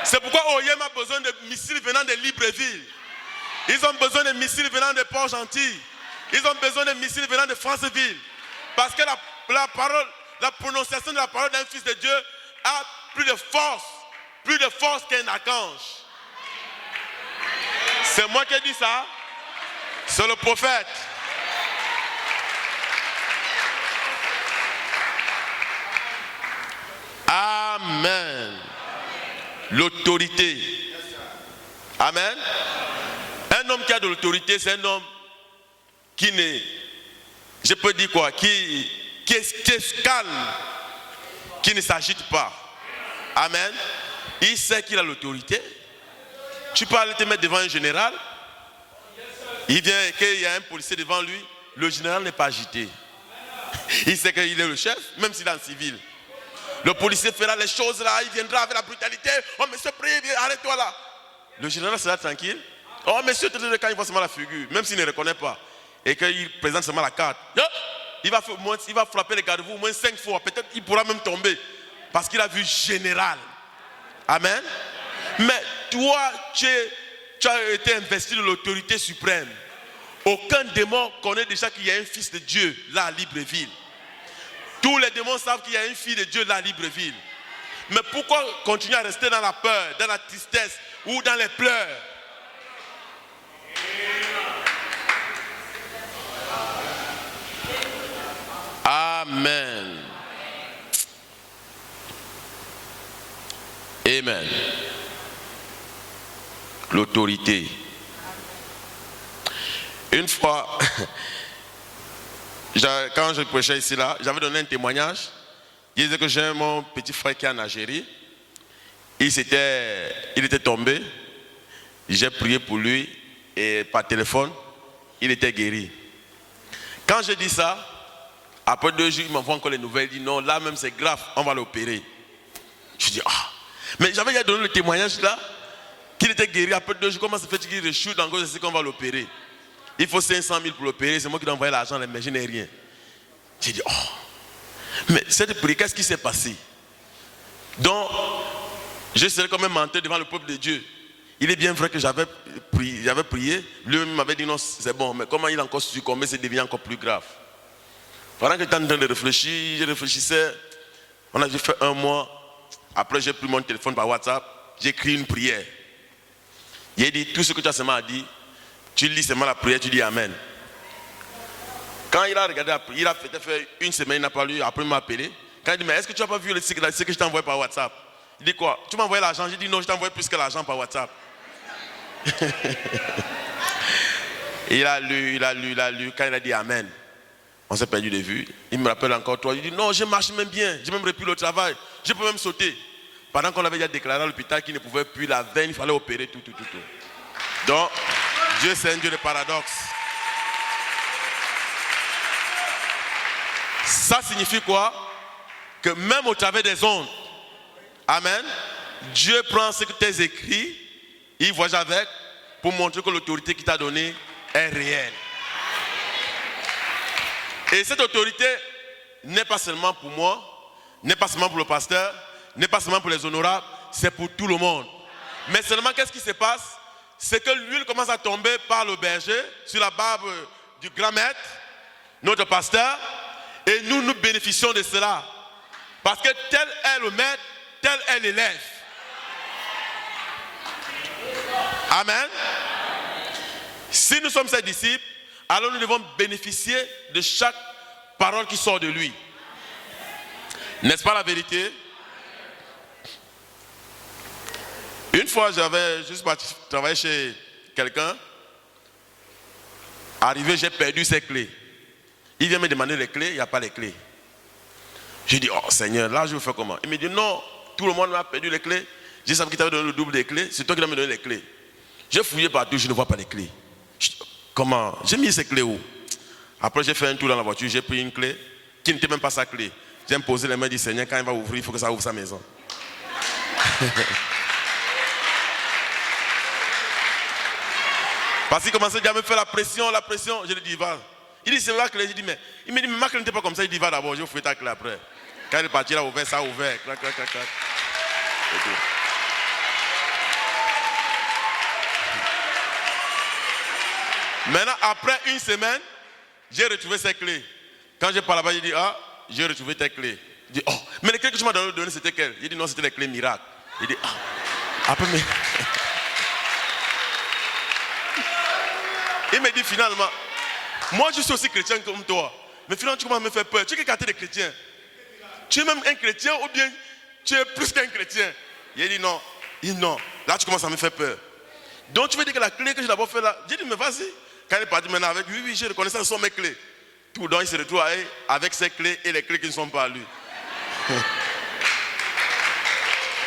C'est pourquoi Oyem a besoin de missiles venant de Libreville. Ils ont besoin de missiles venant de Port-Gentil. Ils ont besoin de missiles venant de Franceville. Parce que la prononciation de la parole d'un fils de Dieu a plus de force qu'un archange. C'est moi qui ai dit ça. C'est le prophète. Amen. L'autorité. Amen. Un homme qui a de l'autorité, c'est un homme qui n'est, je peux dire quoi, qui est calme, qui ne s'agite pas. Amen. Il sait qu'il a l'autorité. Tu peux aller te mettre devant un général. Il vient et qu'il y a un policier devant lui. Le général n'est pas agité. Il sait qu'il est le chef, même s'il est en civil. Le policier fera les choses là, il viendra avec la brutalité. Oh monsieur, prie, arrête-toi là. Le général sera tranquille. Oh monsieur, quand il voit seulement la figure, même s'il ne reconnaît pas, et qu'il présente seulement la carte, il va frapper les garde-vous au moins 5 fois. Peut-être il pourra même tomber. Parce qu'il a vu général. Amen. Mais toi, tu as été investi de l'autorité suprême. Aucun démon connaît déjà qu'il y a un fils de Dieu là à Libreville. Tous les démons savent qu'il y a une fille de Dieu là à Libreville. Mais pourquoi continuer à rester dans la peur, dans la tristesse ou dans les pleurs? Amen. Amen. L'autorité. Une fois, quand je prêchais ici là, j'avais donné un témoignage. Je disais que j'ai mon petit frère qui est en Algérie. Il était tombé. J'ai prié pour lui et par téléphone, il était guéri. Quand je dis ça, après 2 jours, il m'envoie encore les nouvelles. Il dit non, là même c'est grave, on va l'opérer. Je dis ah, mais j'avais déjà donné le témoignage là, qu'il était guéri. Après 2 jours, comment ça fait qu'il rechute encore, c'est qu'on va l'opérer. Il faut 500 000 pour l'opérer, c'est moi qui dois envoyer l'argent, mais je n'ai rien. J'ai dit oh, mais cette prière, qu'est-ce qui s'est passé? Donc, je serais comme un menteur devant le peuple de Dieu. Il est bien vrai que j'avais prié, lui-même m'avait dit non, c'est bon, mais comment il a encore succombé, ça devient encore plus grave. Pendant que j'étais en train de réfléchir, je réfléchissais, on a fait 1 mois, après j'ai pris mon téléphone par WhatsApp, j'ai écrit une prière. Il a dit tout ce que tu as seulement dit, tu lis seulement la prière, tu dis Amen. Quand il a regardé la prière, il a fait 1 semaine, il n'a pas lu, après il m'a appelé. Quand il dit mais est-ce que tu n'as pas vu ce que je t'ai envoyé par WhatsApp? Il dit quoi? Tu m'as envoyé l'argent? J'ai dit non, je t'ai envoyé plus que l'argent par WhatsApp. Il a lu. Quand il a dit Amen, on s'est perdu de vue. Il me rappelle encore toi. Il dit non, je marche même bien. J'ai même repris le travail. Je peux même sauter. Pendant qu'on avait déjà déclaré à l'hôpital qu'il ne pouvait plus la veine, il fallait opérer tout. Donc, Dieu c'est un Dieu de paradoxe. Ça signifie quoi? Que même au travers des ondes, Amen, Dieu prend ce que tu as écrit, il voyage avec pour montrer que l'autorité qu'il t'a donnée est réelle. Et cette autorité n'est pas seulement pour moi, n'est pas seulement pour le pasteur, n'est pas seulement pour les honorables, c'est pour tout le monde. Mais seulement qu'est-ce qui se passe? C'est que l'huile commence à tomber par le berger sur la barbe du grand maître, notre pasteur, et nous bénéficions de cela. Parce que tel est le maître, tel est l'élève. Amen. Si nous sommes ses disciples, alors nous devons bénéficier de chaque parole qui sort de lui. N'est-ce pas la vérité? Une fois, j'avais juste travaillé chez quelqu'un. Arrivé, j'ai perdu ses clés. Il vient me demander les clés, il n'y a pas les clés. J'ai dit, oh Seigneur, là je vais faire comment? Il me dit, non, tout le monde m'a perdu les clés. J'ai savais qu'il t'avait donné le double des clés, c'est toi qui dois me donner les clés. J'ai fouillé partout, je ne vois pas les clés. Comment? J'ai mis ces clés où? Après, j'ai fait un tour dans la voiture, j'ai pris une clé qui n'était même pas sa clé. J'ai posé les mains du Seigneur, quand il va ouvrir, il faut que ça ouvre sa maison. Parce qu'il commençait déjà à me faire la pression. Je lui dis, va. Il dit, c'est la clé. Je dis, mais il me dit, mais ma clé n'était pas comme ça. Il dit, va d'abord, je vais fouiller ta clé après. Quand il est parti, il a ouvert, ça a ouvert. Clac. Maintenant, après 1 semaine, j'ai retrouvé ces clés. Quand j'ai parlé là-bas, il dit, ah, j'ai retrouvé tes clés. Il dit, oh, mais les clés que tu m'as données, c'était quelles? Il dit, non, c'était les clés miracles. Il dit, ah, après, mais... Il me dit finalement, moi je suis aussi chrétien comme toi. Mais finalement, tu commences à me faire peur. Tu es quel quartier de chrétien? Tu es même un chrétien ou bien tu es plus qu'un chrétien? Il dit non. Il dit non. Là, tu commences à me faire peur. Donc, tu veux dire que la clé que j'ai d'abord fait là, j'ai dit, mais vas-y. Quand il est parti maintenant avec, oui, j'ai reconnaissance, ce sont mes clés. Tout donc, il se retrouve avec ses clés et les clés qui ne sont pas à lui.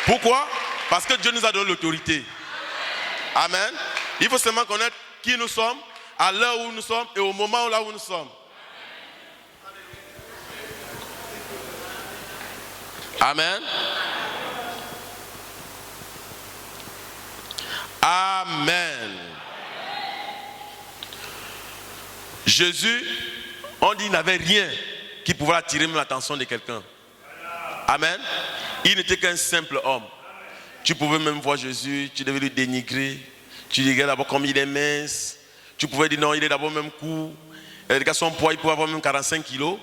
Pourquoi? Parce que Dieu nous a donné l'autorité. Amen. Il faut seulement connaître qui nous sommes, à l'heure où nous sommes et au moment là où nous sommes. Amen. Amen. Jésus, on dit, il n'avait rien qui pouvait attirer l'attention de quelqu'un. Amen. Il n'était qu'un simple homme. Tu pouvais même voir Jésus, tu devais le dénigrer. Tu disais d'abord comme il est mince. Tu pouvais dire non, il est d'abord même court. Son poids, il pouvait avoir même 45 kilos.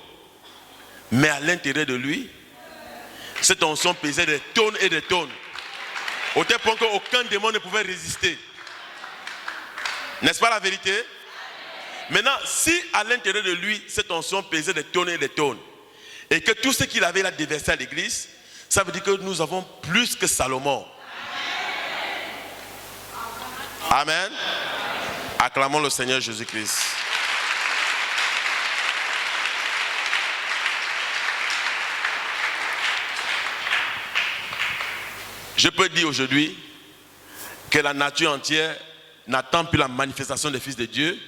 Mais à l'intérieur de lui, cette onction pesait des tonnes et des tonnes. Au tel point qu'aucun démon ne pouvait résister. N'est-ce pas la vérité? Maintenant, si à l'intérieur de lui, cette onction pesait des tonnes et des tonnes, et que tout ce qu'il avait là déversé à l'église, ça veut dire que nous avons plus que Salomon. Amen. Acclamons le Seigneur Jésus-Christ. Je peux dire aujourd'hui que la nature entière n'attend plus la manifestation des fils de Dieu,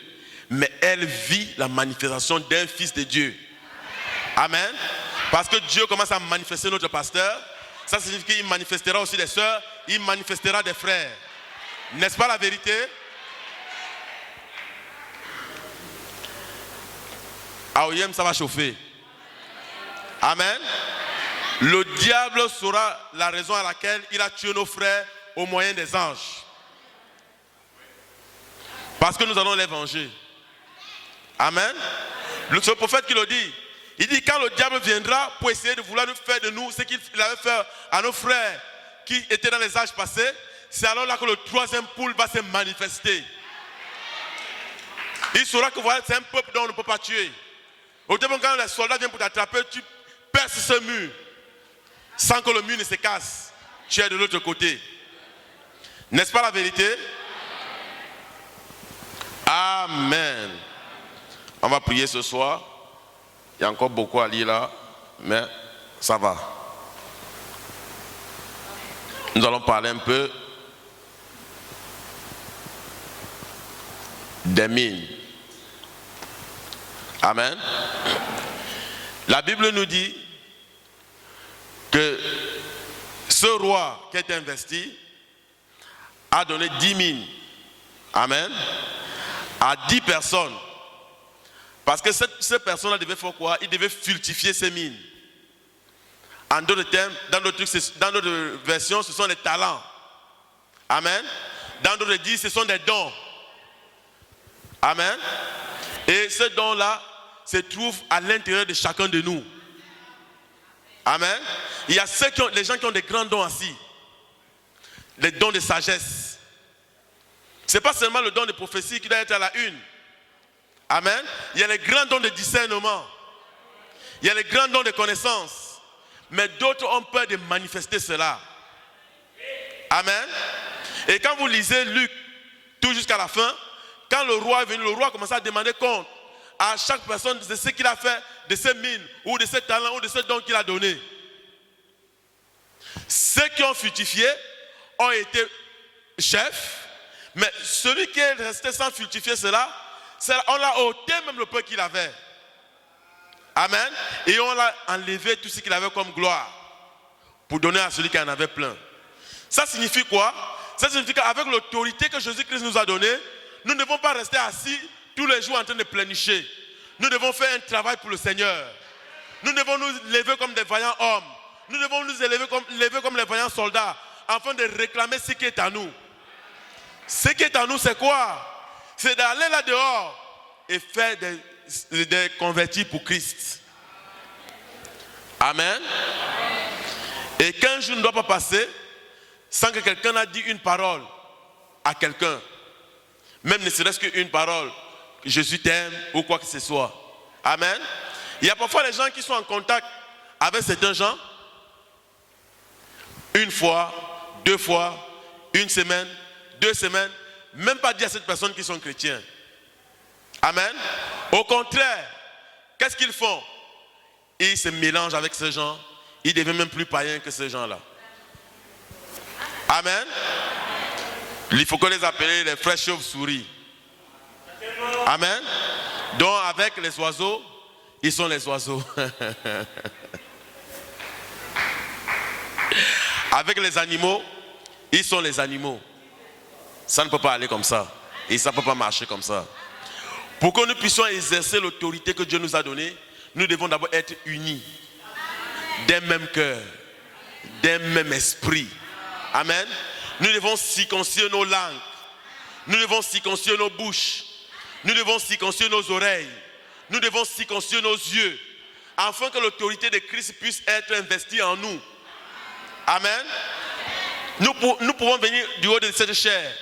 mais elle vit la manifestation d'un fils de Dieu. Amen. Parce que Dieu commence à manifester notre pasteur. Ça signifie qu'il manifestera aussi des sœurs, il manifestera des frères. N'est-ce pas la vérité? À Oyem, ça va chauffer. Amen. Le diable saura la raison à laquelle il a tué nos frères au moyen des anges. Parce que nous allons les venger. Amen. C'est le prophète qui le dit. Il dit quand le diable viendra pour essayer de vouloir nous faire de nous ce qu'il avait fait à nos frères qui étaient dans les âges passés, c'est alors là que le troisième poule va se manifester. Il saura que voilà, c'est un peuple dont on ne peut pas tuer. Au début, quand les soldats viennent pour t'attraper, tu perces ce mur sans que le mur ne se casse. Tu es de l'autre côté. N'est-ce pas la vérité? Amen. On va prier ce soir. Il y a encore beaucoup à lire là, mais ça va. Nous allons parler un peu des mines. Amen. La Bible nous dit que ce roi qui a été investi a donné 10 mines. Amen. À 10 personnes. Parce que cette personne-là devait faire quoi? Il devait fructifier ses mines. En d'autres termes, dans d'autres versions, ce sont des talents. Amen. Dans d'autres dit, ce sont des dons. Amen. Et ce don-là se trouve à l'intérieur de chacun de nous. Amen. Il y a les gens qui ont des grands dons ainsi. Les dons de sagesse. Ce n'est pas seulement le don de prophétie qui doit être à la une. Amen. Il y a les grands dons de discernement. Il y a les grands dons de connaissance. Mais d'autres ont peur de manifester cela. Amen. Et quand vous lisez Luc, tout jusqu'à la fin, quand le roi est venu, le roi a commencé à demander compte à chaque personne de ce qu'il a fait, de ses mines, ou de ses talents, ou de ses dons qu'il a donnés. Ceux qui ont fructifié ont été chefs, mais celui qui est resté sans fructifier cela, on l'a ôté même le peu qu'il avait. Amen. Et on l'a enlevé tout ce qu'il avait comme gloire pour donner à celui qui en avait plein. Ça signifie quoi? Ça signifie qu'avec l'autorité que Jésus-Christ nous a donnée, nous ne devons pas rester assis tous les jours en train de pleurnicher. Nous devons faire un travail pour le Seigneur. Nous devons nous lever comme des vaillants hommes. Nous devons nous lever comme les vaillants soldats afin de réclamer ce qui est à nous. Ce qui est à nous, c'est quoi? C'est d'aller là dehors et faire des convertis pour Christ. Amen. Et qu'un jour ne doit pas passer sans que quelqu'un ait dit une parole à quelqu'un. Même ne serait-ce qu'une parole, Jésus t'aime ou quoi que ce soit. Amen. Il y a parfois des gens qui sont en contact avec certains gens. Une fois, 2 fois, 1 semaine, 2 semaines, même pas dire à cette personne qu'ils sont chrétiens. Amen. Au contraire, qu'est-ce qu'ils font? Ils se mélangent avec ces gens. Ils deviennent même plus païens que ces gens-là. Amen. Il faut qu'on les appelle les frères chauves-souris. Amen. Donc avec les oiseaux, ils sont les oiseaux. Avec les animaux, ils sont les animaux. Ça ne peut pas aller comme ça. Et ça ne peut pas marcher comme ça. Pour que nous puissions exercer l'autorité que Dieu nous a donnée, nous devons d'abord être unis. D'un même cœur. D'un même esprit. Amen. Nous devons circoncire nos langues. Nous devons circoncire nos bouches. Nous devons circoncire nos oreilles. Nous devons circoncire nos yeux. Afin que l'autorité de Christ puisse être investie en nous. Amen. Nous pouvons venir du haut de cette chair,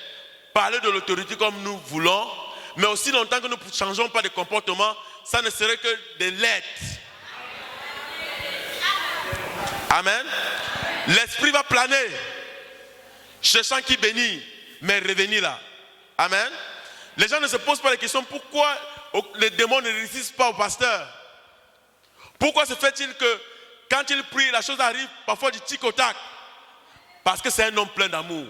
parler de l'autorité comme nous voulons, mais aussi longtemps que nous ne changeons pas de comportement, ça ne serait que des lettres. Amen. L'esprit va planer, cherchant qui bénit, mais revenir là. Amen. Les gens ne se posent pas la question pourquoi les démons ne résistent pas au pasteur. Pourquoi se fait-il que quand il prie, la chose arrive parfois du tic au tac? Parce que c'est un homme plein d'amour.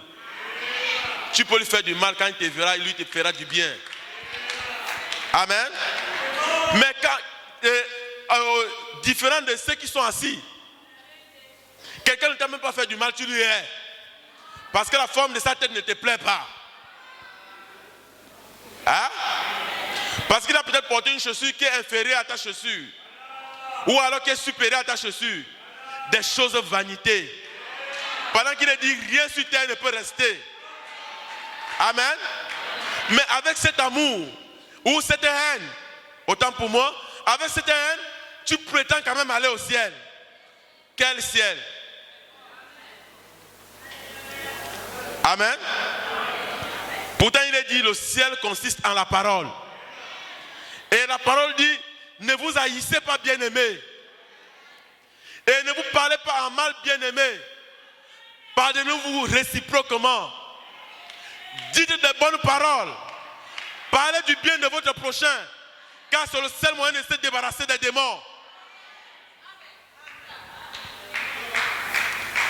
Tu peux lui faire du mal quand il te verra, lui te fera du bien. Amen. Mais quand, différent de ceux qui sont assis, quelqu'un ne t'a même pas fait du mal, tu lui hais. Parce que la forme de sa tête ne te plaît pas. Hein? Parce qu'il a peut-être porté une chaussure qui est inférieure à ta chaussure. Ou alors qui est supérieure à ta chaussure. Des choses vanité. Pendant qu'il ne dit rien sur terre ne peut rester. Amen. Mais avec cet amour ou cette haine, autant pour moi, avec cette haine, tu prétends quand même aller au ciel. Quel ciel? Amen. Pourtant il est dit le ciel consiste en la parole. Et la parole dit, ne vous haïssez pas bien-aimés. Et ne vous parlez pas en mal bien-aimés. Pardonnez-vous réciproquement. Dites des bonnes paroles. Parlez du bien de votre prochain. Car c'est le seul moyen de se débarrasser des démons.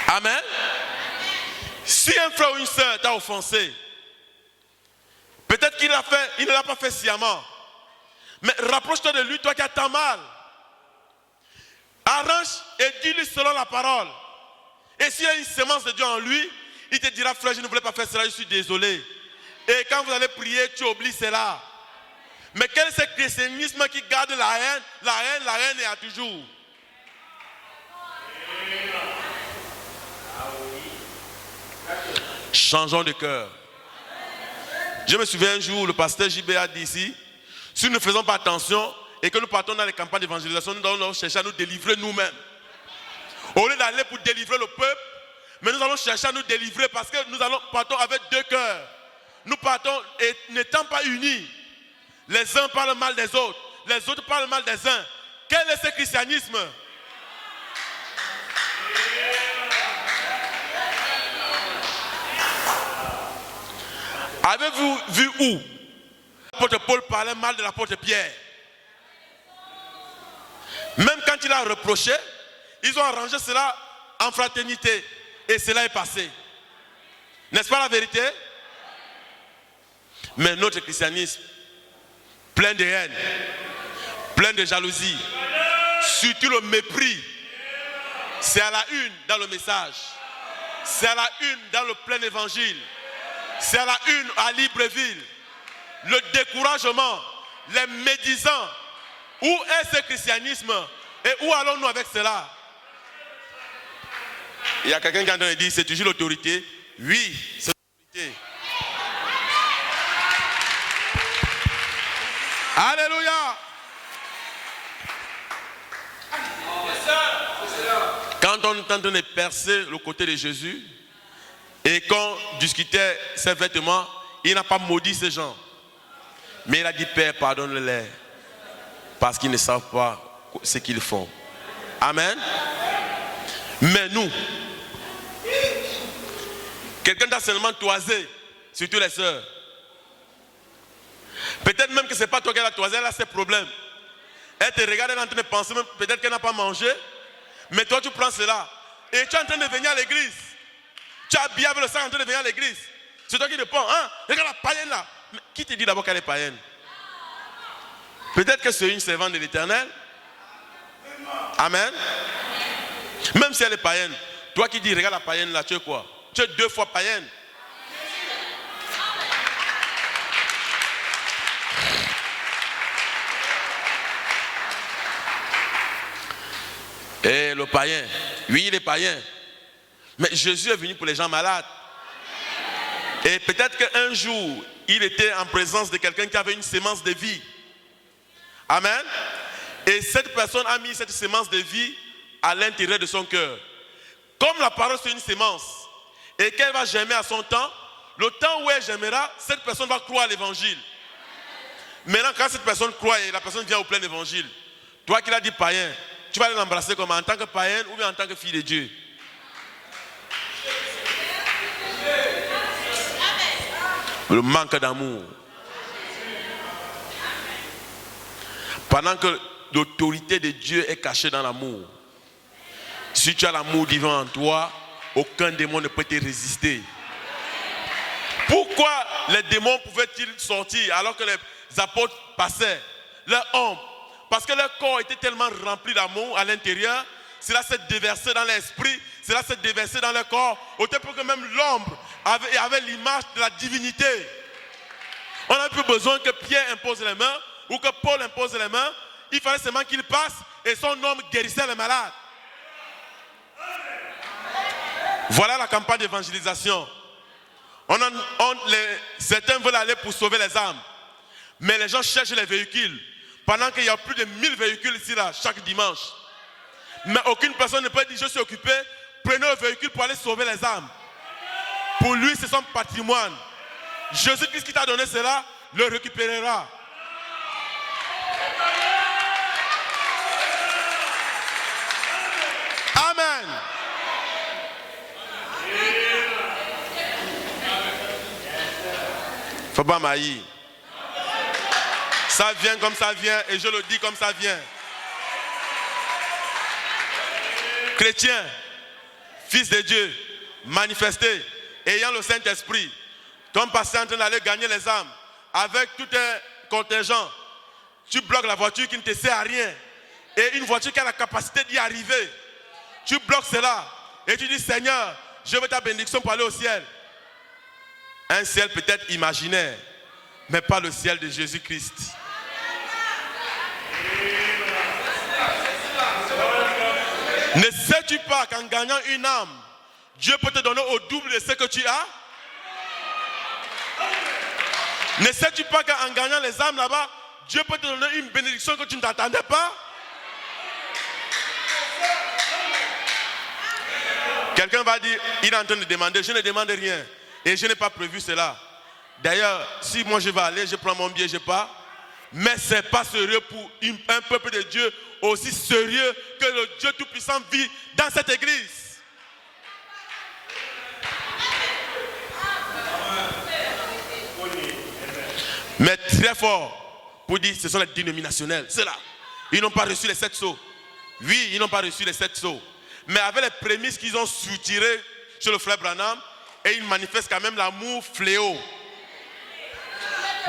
Amen. Si un frère ou une soeur t'a offensé, peut-être qu'il ne l'a pas fait sciemment. Mais rapproche-toi de lui, toi qui as tant mal. Arrange et dis-lui selon la parole. Et s'il y a une semence de Dieu en lui, il te dira, frère, je ne voulais pas faire cela, je suis désolé. Et quand vous allez prier, tu oublies cela. Mais quel est ce christianisme qui garde la haine? La haine est à toujours. Changeons de cœur. Je me souviens un jour, le pasteur JB a dit ici, si nous ne faisons pas attention et que nous partons dans les campagnes d'évangélisation, nous allons chercher à nous délivrer nous-mêmes. Au lieu d'aller pour délivrer le peuple, mais nous allons chercher à nous délivrer parce que nous partons avec 2 cœurs. Nous partons et n'étant pas unis. Les uns parlent mal des autres, les autres parlent mal des uns. Quel est ce christianisme? Avez-vous vu où l'apôtre Paul parlait mal de l'apôtre Pierre? Même quand il a reproché, ils ont arrangé cela en fraternité. Et cela est passé. N'est-ce pas la vérité? Mais notre christianisme, plein de haine, plein de jalousie, surtout le mépris, c'est à la une dans le message. C'est à la une dans le plein évangile. C'est à la une à Libreville. Le découragement, les médisants. Où est ce christianisme? Et où allons-nous avec cela? Il y a quelqu'un qui est en train de dire, c'est toujours l'autorité. Oui, c'est l'autorité. Alléluia. quand on est en train de percer le côté de Jésus, et quand on discutait ses vêtements, il n'a pas maudit ces gens. Mais il a dit, Père, pardonne-les, parce qu'ils ne savent pas ce qu'ils font. Amen. Mais nous, quelqu'un t'a seulement toisé, surtout les sœurs. Peut-être même que ce n'est pas toi qui a toisé, elle a ses problèmes. Elle te regarde, elle est en train de penser, peut-être qu'elle n'a pas mangé. Mais toi, tu prends cela. Et tu es en train de venir à l'église. Tu es habillé avec le sang en train de venir à l'église. C'est toi qui réponds, hein? Regarde la païenne là. Mais qui te dit d'abord qu'elle est païenne? Peut-être que c'est une servante de l'Éternel. Amen. Même si elle est païenne. Toi qui dis, regarde la païenne là, tu es quoi? Tu es 2 fois païenne. Et le païen, oui, il est païen. Mais Jésus est venu pour les gens malades. Et peut-être qu'un jour, il était en présence de quelqu'un qui avait une sémence de vie. Amen. Et cette personne a mis cette sémence de vie à l'intérieur de son cœur. Comme la parole c'est une sémence et qu'elle va germer à son temps, le temps où elle germera, cette personne va croire à l'évangile. Maintenant, quand cette personne croit et la personne vient au plein évangile, toi qui l'as dit païen, tu vas l'embrasser comme en tant que païenne ou bien en tant que fille de Dieu. Le manque d'amour. Pendant que l'autorité de Dieu est cachée dans l'amour. Si tu as l'amour divin en toi, aucun démon ne peut te résister. Pourquoi les démons pouvaient-ils sortir alors que les apôtres passaient leur ombre? Parce que leur corps était tellement rempli d'amour à l'intérieur, cela s'est déversé dans l'esprit, cela s'est déversé dans leur corps, au point que même l'ombre avait l'image de la divinité. On n'a plus besoin que Pierre impose les mains ou que Paul impose les mains, il fallait seulement qu'il passe et son homme guérissait les malades. Voilà la campagne d'évangélisation. Certains veulent aller pour sauver les âmes, mais les gens cherchent les véhicules. Pendant qu'il y a plus de 1000 véhicules ici là, chaque dimanche. Mais aucune personne ne peut dire je suis occupé, prenez le véhicule pour aller sauver les âmes. Pour lui, c'est son patrimoine. Jésus-Christ qui t'a donné cela, le récupérera. Amen. Faut pas maïr. Ça vient comme ça vient et je le dis comme ça vient. Chrétien, fils de Dieu, manifesté, ayant le Saint-Esprit, ton pasteur en train d'aller gagner les âmes, avec tout un contingent, tu bloques la voiture qui ne te sert à rien, et une voiture qui a la capacité d'y arriver, tu bloques cela, et tu dis Seigneur, je veux ta bénédiction pour aller au ciel. Un ciel peut-être imaginaire, mais pas le ciel de Jésus-Christ. Ne sais-tu pas qu'en gagnant une âme, Dieu peut te donner au double de ce que tu as? Ne sais-tu pas qu'en gagnant les âmes là-bas, Dieu peut te donner une bénédiction que tu ne t'attendais pas? Quelqu'un va dire, il est en train de demander, je ne demande rien. Et je n'ai pas prévu cela. D'ailleurs, si moi je vais aller, je prends mon billet, je pars. Mais ce n'est pas sérieux pour un peuple de Dieu aussi sérieux que le Dieu Tout-Puissant vit dans cette église. Mais très fort pour dire ce sont les dénominationnels. C'est là. Ils n'ont pas reçu les 7 sceaux. Oui, ils n'ont pas reçu les 7 sceaux. Mais avec les prémices qu'ils ont soutirées sur le frère Branham, et ils manifestent quand même l'amour fléau.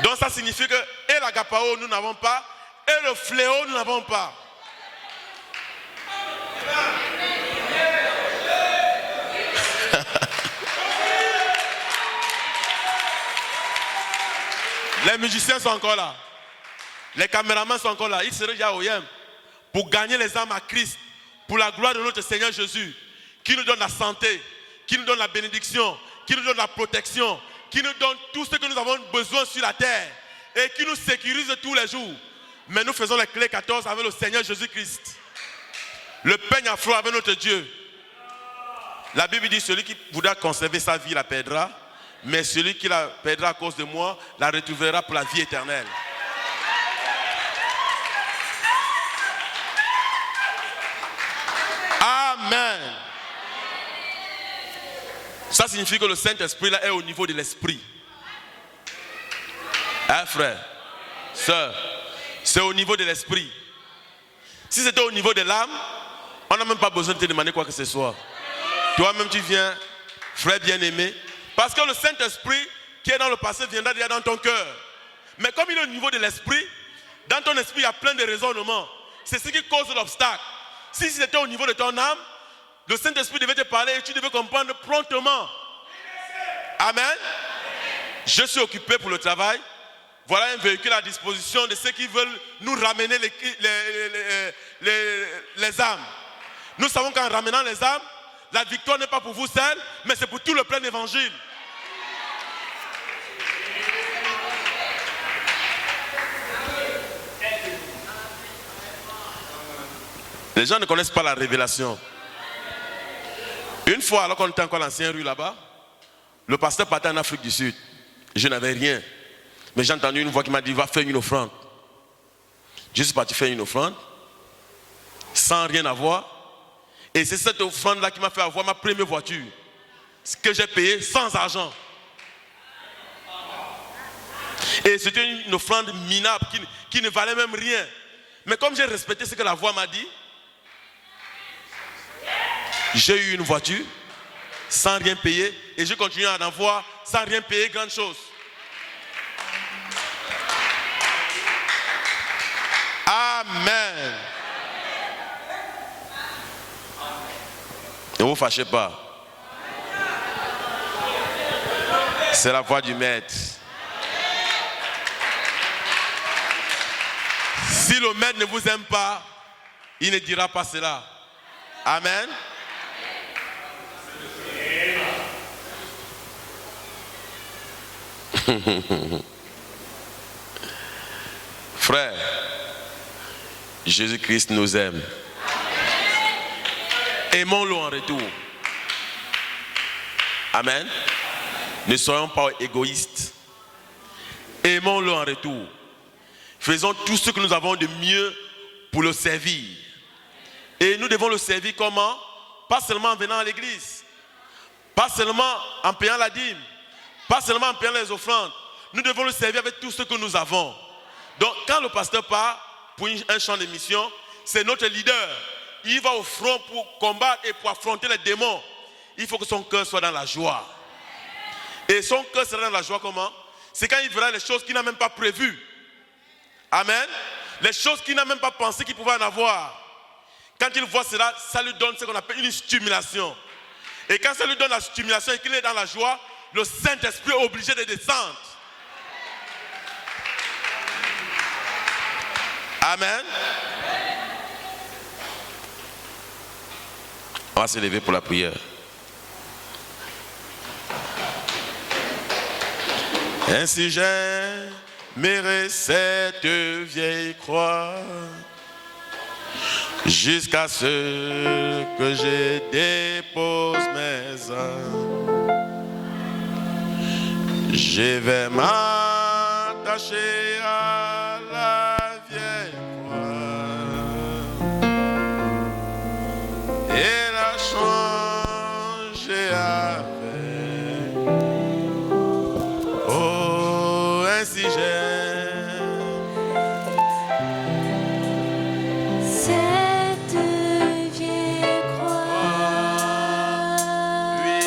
Donc ça signifie que et l'agapao nous n'avons pas, et le fléau nous n'avons pas. Les musiciens sont encore là. Les caméramans sont encore là. Ils seraient déjà au YEM pour gagner les âmes à Christ, pour la gloire de notre Seigneur Jésus, qui nous donne la santé, qui nous donne la bénédiction, qui nous donne la protection, qui nous donne tout ce que nous avons besoin sur la terre et qui nous sécurise tous les jours. Mais nous faisons les clés 14 avec le Seigneur Jésus-Christ. Le peigne à flot avec notre Dieu. La Bible dit celui qui voudra conserver sa vie la perdra, mais celui qui la perdra à cause de moi la retrouvera pour la vie éternelle. Amen. Ça signifie que le Saint-Esprit là est au niveau de l'esprit. Hein, frère, sœur, c'est au niveau de l'esprit. Si c'était au niveau de l'âme, on n'a même pas besoin de te demander quoi que ce soit. Toi-même tu viens, frère bien-aimé, parce que le Saint-Esprit qui est dans le passé viendra déjà dans ton cœur. Mais comme il est au niveau de l'esprit, dans ton esprit il y a plein de raisonnements. C'est ce qui cause l'obstacle. Si c'était au niveau de ton âme, le Saint-Esprit devait te parler et tu devais comprendre promptement. Amen. Je suis occupé pour le travail. Voilà un véhicule à disposition de ceux qui veulent nous ramener les âmes. Nous savons qu'en ramenant les âmes, la victoire n'est pas pour vous seul, mais c'est pour tout le plein évangile. Les gens ne connaissent pas la révélation. Une fois, alors qu'on était encore à l'ancienne rue là-bas, le pasteur partait en Afrique du Sud. Je n'avais rien. Mais j'ai entendu une voix qui m'a dit, va faire une offrande. Je suis parti faire une offrande, sans rien avoir. Et c'est cette offrande-là qui m'a fait avoir ma première voiture. Ce que j'ai payé sans argent. Et c'était une offrande minable qui ne valait même rien. Mais comme j'ai respecté ce que la voix m'a dit, j'ai eu une voiture sans rien payer et je continue à en avoir sans rien payer grande chose. Amen. Ne vous fâchez pas. C'est la voix du maître. Si le maître ne vous aime pas, il ne dira pas cela. Amen. Frère, Jésus-Christ nous aime. Aimons-le en retour. Amen. Ne soyons pas égoïstes. Aimons-le en retour. Faisons tout ce que nous avons de mieux pour le servir. Et nous devons le servir comment? Pas seulement en venant à l'église. Pas seulement en payant la dîme. Pas seulement en payant les offrandes. Nous devons le servir avec tout ce que nous avons. Donc quand le pasteur part pour un champ de mission, c'est notre leader. Il va au front pour combattre et pour affronter les démons. Il faut que son cœur soit dans la joie. Et son cœur sera dans la joie comment? C'est quand il verra les choses qu'il n'a même pas prévues. Amen. Les choses qu'il n'a même pas pensé qu'il pouvait en avoir. Quand il voit cela, ça lui donne ce qu'on appelle une stimulation. Et quand ça lui donne la stimulation et qu'il est dans la joie, le Saint-Esprit est obligé de descendre. Amen. On va se lever pour la prière. Ainsi j'aimerai cette vieille croix jusqu'à ce que je dépose mes âmes. Je vais m'attacher à la vieille croix et la changer avec. Oh, ainsi Cette vieille croix, oui,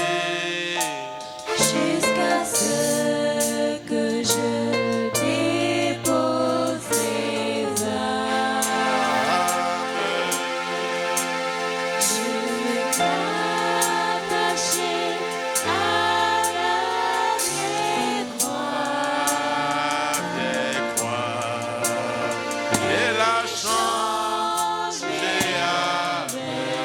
jusqu'à ce que je dépose les âmes. Je vais m'attacher à la vieille croix vieille croix et la changer avec.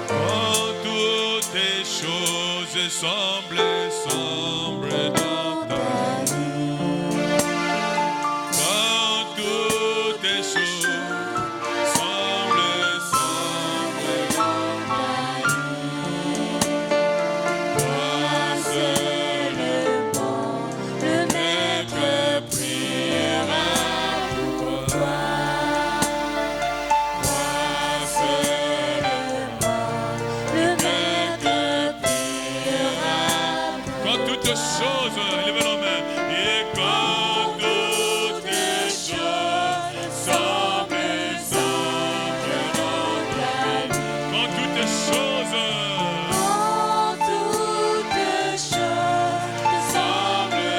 Quand toutes les choses semblent sombres dans ta vie, quand toutes les choses semblent sombres Quand toutes choses, levez nos mains. Et quand toutes choses semblent dans ta vie. Quand toutes choses Quand toutes choses semblent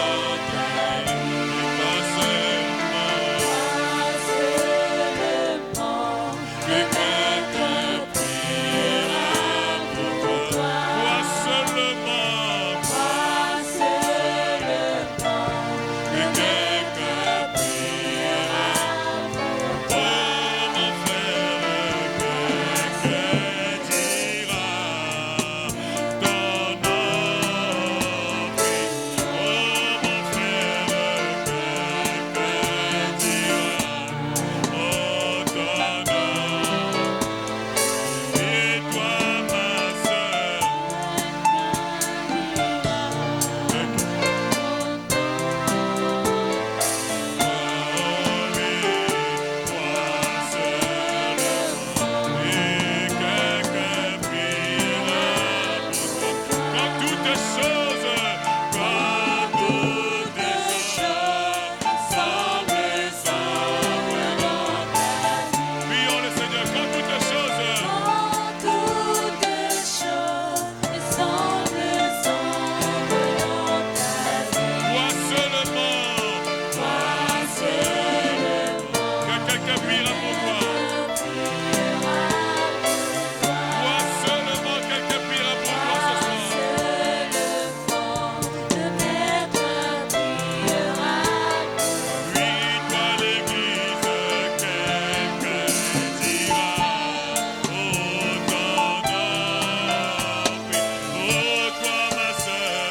dans ta vie. Et pas seulement que quelqu'un priera pour toi. Toi seulement que quelqu'un priera pour mon frère. Quelqu'un dira ton nom. Oh mon frère, quelqu'un dira oh ton nom. Et toi ma sœur,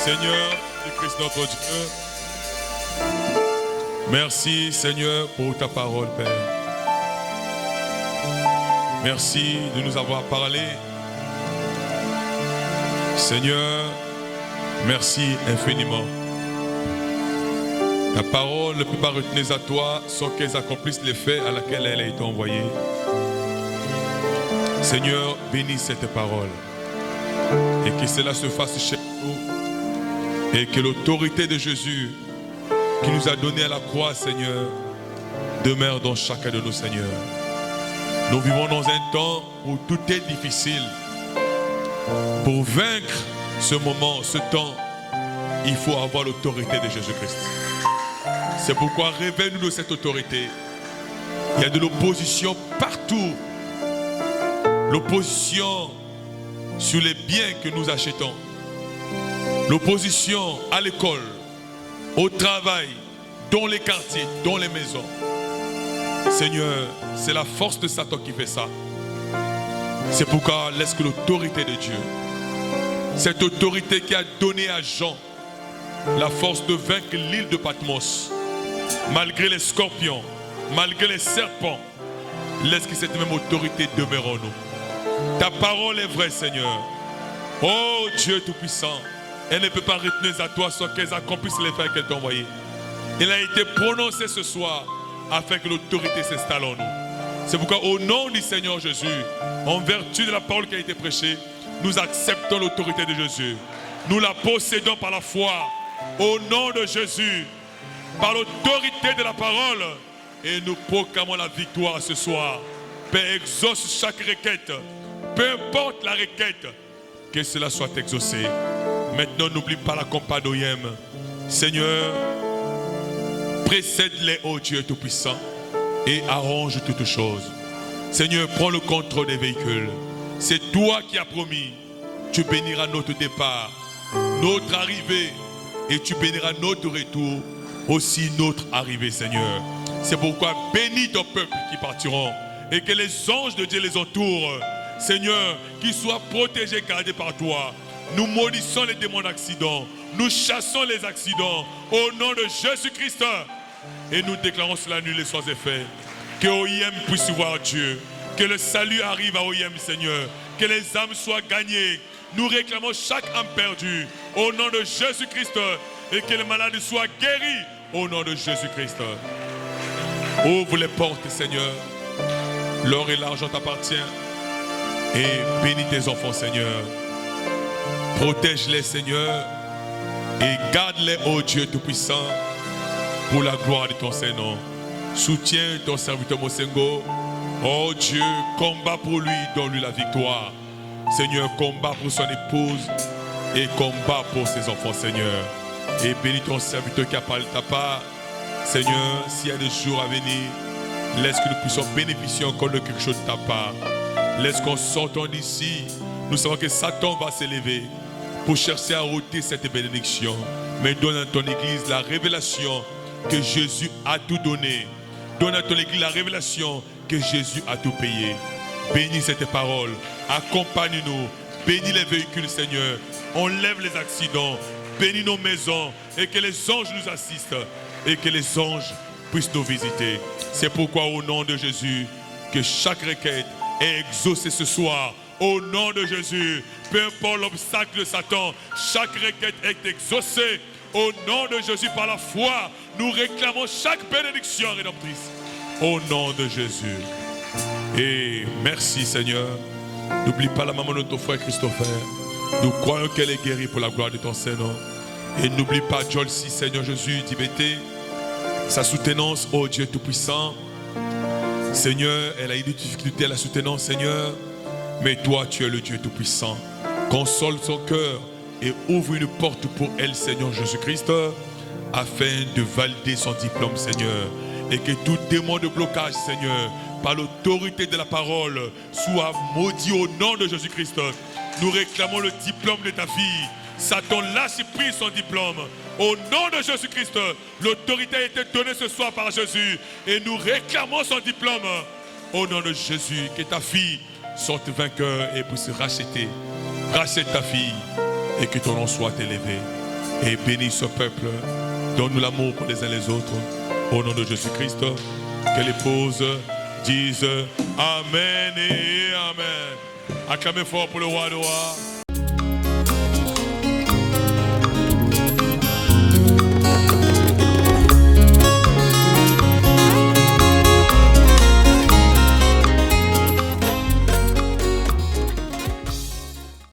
Seigneur et Christ notre Dieu, merci Seigneur pour ta parole, Père. Merci de nous avoir parlé. Seigneur, merci infiniment. Ta parole ne peut pas retenir à toi sans qu'elle accomplisse l'effet à laquelle elle a été envoyée. Seigneur, bénis cette parole. Et que cela se fasse chez nous. Et que l'autorité de Jésus qui nous a donné à la croix, Seigneur, demeure dans chacun de nos seigneurs. Nous vivons dans un temps où tout est difficile. Pour vaincre ce moment, ce temps, il faut avoir l'autorité de Jésus-Christ. C'est pourquoi révèle-nous de cette autorité. Il y a de l'opposition partout. L'opposition sur les biens que nous achetons. L'opposition à l'école, au travail, dans les quartiers, dans les maisons. Seigneur, c'est la force de Satan qui fait ça. C'est pourquoi laisse que l'autorité de Dieu, cette autorité qui a donné à Jean la force de vaincre l'île de Patmos, malgré les scorpions, malgré les serpents, laisse que cette même autorité demeure en nous. Ta parole est vraie, Seigneur. Oh Dieu Tout-Puissant, elle ne peut pas retenir à toi sans qu'elle accomplisse les fins qu'elle t'a envoyés. Elle a été prononcée ce soir afin que l'autorité s'installe en nous. C'est pourquoi au nom du Seigneur Jésus, en vertu de la parole qui a été prêchée, nous acceptons l'autorité de Jésus. Nous la possédons par la foi. Au nom de Jésus, par l'autorité de la parole, et nous proclamons la victoire ce soir. Père, exauce chaque requête. Peu importe la requête, que cela soit exaucé. Maintenant, n'oublie pas la compas d'Oyem. Seigneur, précède-les, ô Dieu Tout-Puissant, et arrange toutes choses. Seigneur, prends le contrôle des véhicules. C'est toi qui as promis. Tu béniras notre départ, notre arrivée, et tu béniras notre retour, aussi notre arrivée, Seigneur. C'est pourquoi bénis ton peuple qui partiront, et que les anges de Dieu les entourent. Seigneur, qu'ils soient protégés, gardés par toi. Nous maudissons les démons d'accident. Nous chassons les accidents au nom de Jésus-Christ. Et nous déclarons cela nul et sans effet. Que OIM puisse voir Dieu. Que le salut arrive à OIM, Seigneur. Que les âmes soient gagnées. Nous réclamons chaque âme perdue au nom de Jésus-Christ. Et que les malades soient guéris au nom de Jésus-Christ. Ouvre les portes, Seigneur. L'or et l'argent t'appartiennent. Et bénis tes enfants, Seigneur. Protège-les, Seigneur. Et garde-les, ô Dieu Tout-Puissant, pour la gloire de ton Saint-Nom. Soutiens ton serviteur Mosengo. Oh Dieu, combat pour lui, donne-lui la victoire. Seigneur, combat pour son épouse et combat pour ses enfants, Seigneur. Et bénis ton serviteur qui a parlé de ta part. Seigneur, s'il y a des jours à venir, laisse que nous puissions bénéficier encore de quelque chose de ta part. Laisse qu'on sorte d'ici. Nous savons que Satan va s'élever pour chercher à ôter cette bénédiction. Mais donne à ton église la révélation que Jésus a tout donné. Donne à ton église la révélation que Jésus a tout payé. Bénis cette parole. Accompagne-nous. Bénis les véhicules, Seigneur. Enlève les accidents. Bénis nos maisons. Et que les anges nous assistent. Et que les anges puissent nous visiter. C'est pourquoi au nom de Jésus, que chaque requête est exaucée ce soir. Au nom de Jésus, peu importe l'obstacle de Satan, chaque requête est exaucée. Au nom de Jésus, par la foi, nous réclamons chaque bénédiction rédemptrice. Au nom de Jésus. Et merci Seigneur. N'oublie pas la maman de ton frère Christopher. Nous croyons qu'elle est guérie pour la gloire de ton Seigneur. Et n'oublie pas Jolcy, Seigneur Jésus, Tibété, sa soutenance, ô Dieu Tout-Puissant. Seigneur, elle a eu des difficultés à la soutenance, Seigneur. Mais toi, tu es le Dieu Tout-Puissant. Console son cœur et ouvre une porte pour elle, Seigneur Jésus-Christ, afin de valider son diplôme, Seigneur. Et que tout démon de blocage, Seigneur, par l'autorité de la parole, soit maudit au nom de Jésus-Christ. Nous réclamons le diplôme de ta fille. Satan lâche prise son diplôme. Au nom de Jésus-Christ, l'autorité a été donnée ce soir par Jésus. Et nous réclamons son diplôme. Au nom de Jésus, que ta fille sorte vainqueur et puisse racheter. Rachète ta fille et que ton nom soit élevé. Et bénis ce peuple. Donne-nous l'amour pour les uns les autres. Au nom de Jésus-Christ, que l'épouse dise Amen et Amen. Acclamez fort pour le roi de rois.